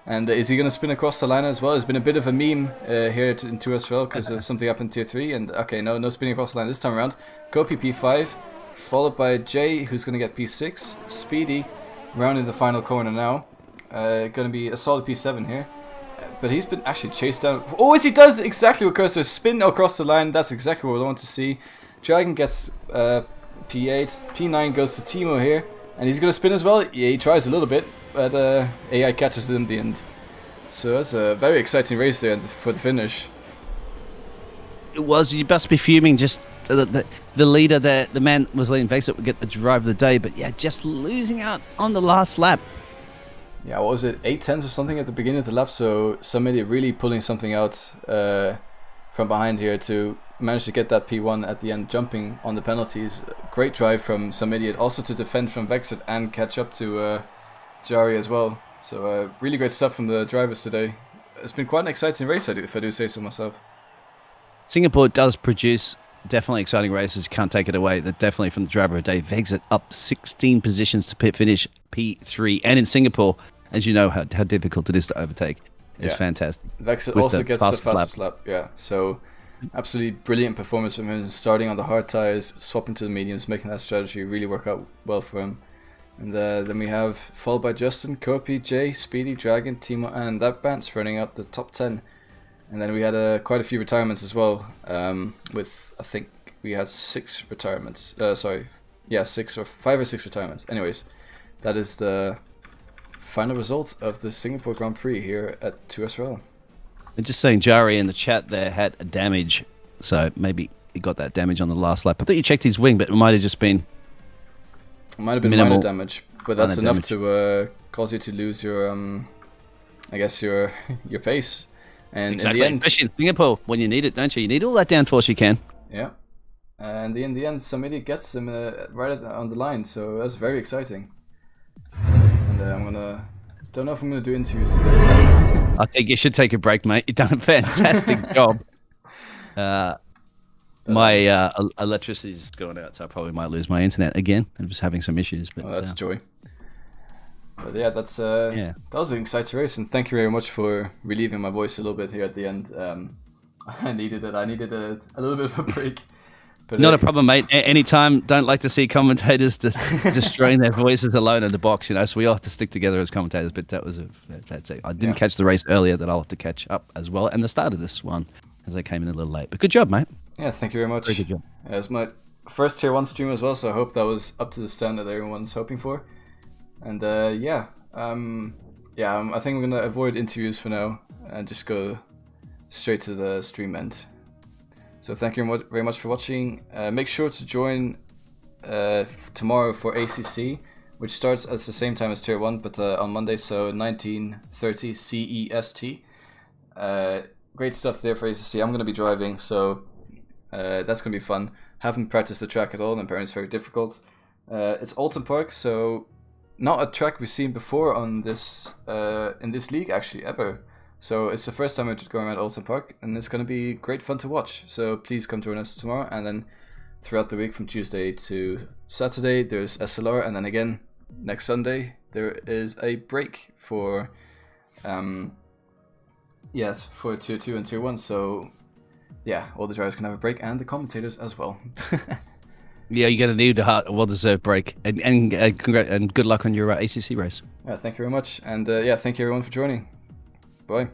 And is he going to spin across the line as well? It's been a bit of a meme here in 2SRL because of something up in Tier 3. And okay, no spinning across the line this time around. Gopi P5, followed by Jay, who's going to get P6. Speedy, rounding the final corner now. Going to be a solid P7 here. But he's been actually chased down. Oh, yes, he does exactly what Cursor, spin across the line. That's exactly what we want to see. Dragon gets P8. P9 goes to Timo here. And he's going to spin as well. Yeah, he tries a little bit. But AI catches it in the end. So that's a very exciting race there for the finish. It was. You must be fuming. Just the leader there, the man was leading Vexit would get the drive of the day. But yeah, just losing out on the last lap. Yeah, what was it? 8/10 or something at the beginning of the lap. So somebody really pulling something out from behind here to manage to get that P1 at the end, jumping on the penalties. Great drive from some idiot. Also to defend from Vexit and catch up to Jari as well. So really great stuff from the drivers today. It's been quite an exciting race, if I do say so myself. Singapore does produce definitely exciting races. You can't take it away. They're definitely from the driver of the day. Vegs up 16 positions to pit finish P3. And in Singapore, as you know, how difficult it is to overtake. It's fantastic. Vex also gets the fastest lap. Yeah, so absolutely brilliant performance from him. Starting on the hard tires, swapping to the mediums, making that strategy really work out well for him. And then we have, followed by Justin, Kopi, Jay, Speedy, Dragon, Timo, and that band's running out the top 10. And then we had quite a few retirements as well, with, I think, we had 6 retirements. 5 or 6 retirements. Anyways, that is the final result of the Singapore Grand Prix here at 2SRL. And just saying, Jari in the chat there had a damage, so maybe he got that damage on the last lap. I thought you checked his wing, but it might have just been... It might have been minor damage, but that's enough to cause you to lose your, I guess, your pace. And exactly, in the end, especially in Singapore, when you need it, don't you? You need all that downforce you can. Yeah. And in the end, some idiot gets him right on the line, so that's very exciting. And don't know if I'm gonna do interviews today. I think you should take a break, mate. You've done a fantastic job. My electricity's going out, so I probably might lose my internet again. I'm just having some issues. But that's joy. But yeah, that was an exciting race, and thank you very much for relieving my voice a little bit here at the end. I needed it. I needed a little bit of a break. But not a problem, mate. Anytime. Don't like to see commentators destroying their voices alone in the box, you know. So we all have to stick together as commentators. But that's it. I didn't catch the race earlier that I'll have to catch up as well, and the start of this one as I came in a little late. But good job, mate. Yeah, thank you very much. Very good job. Yeah, it's my first Tier 1 stream as well, so I hope that was up to the standard everyone's hoping for. And I think I'm gonna avoid interviews for now and just go straight to the stream end. So thank you very much for watching. Make sure to join tomorrow for ACC, which starts at the same time as Tier 1, but on Monday, so 19:30 CEST. Great stuff there for ACC. I'm gonna be driving, so that's gonna be fun. Haven't practiced the track at all, and apparently it's very difficult. It's Alton Park, so not a track we've seen before on this in this league actually ever. So it's the first time we're going around Alton Park, and it's going to be great fun to watch. So please come join us tomorrow, and then throughout the week from Tuesday to Saturday there's SLR, and then again next Sunday there is a break for for Tier 2 and Tier 1. So yeah, all the drivers can have a break, and the commentators as well. Yeah, you're going to need a well-deserved break, and good luck on your ACC race. Yeah, thank you very much, and thank you everyone for joining. Bye.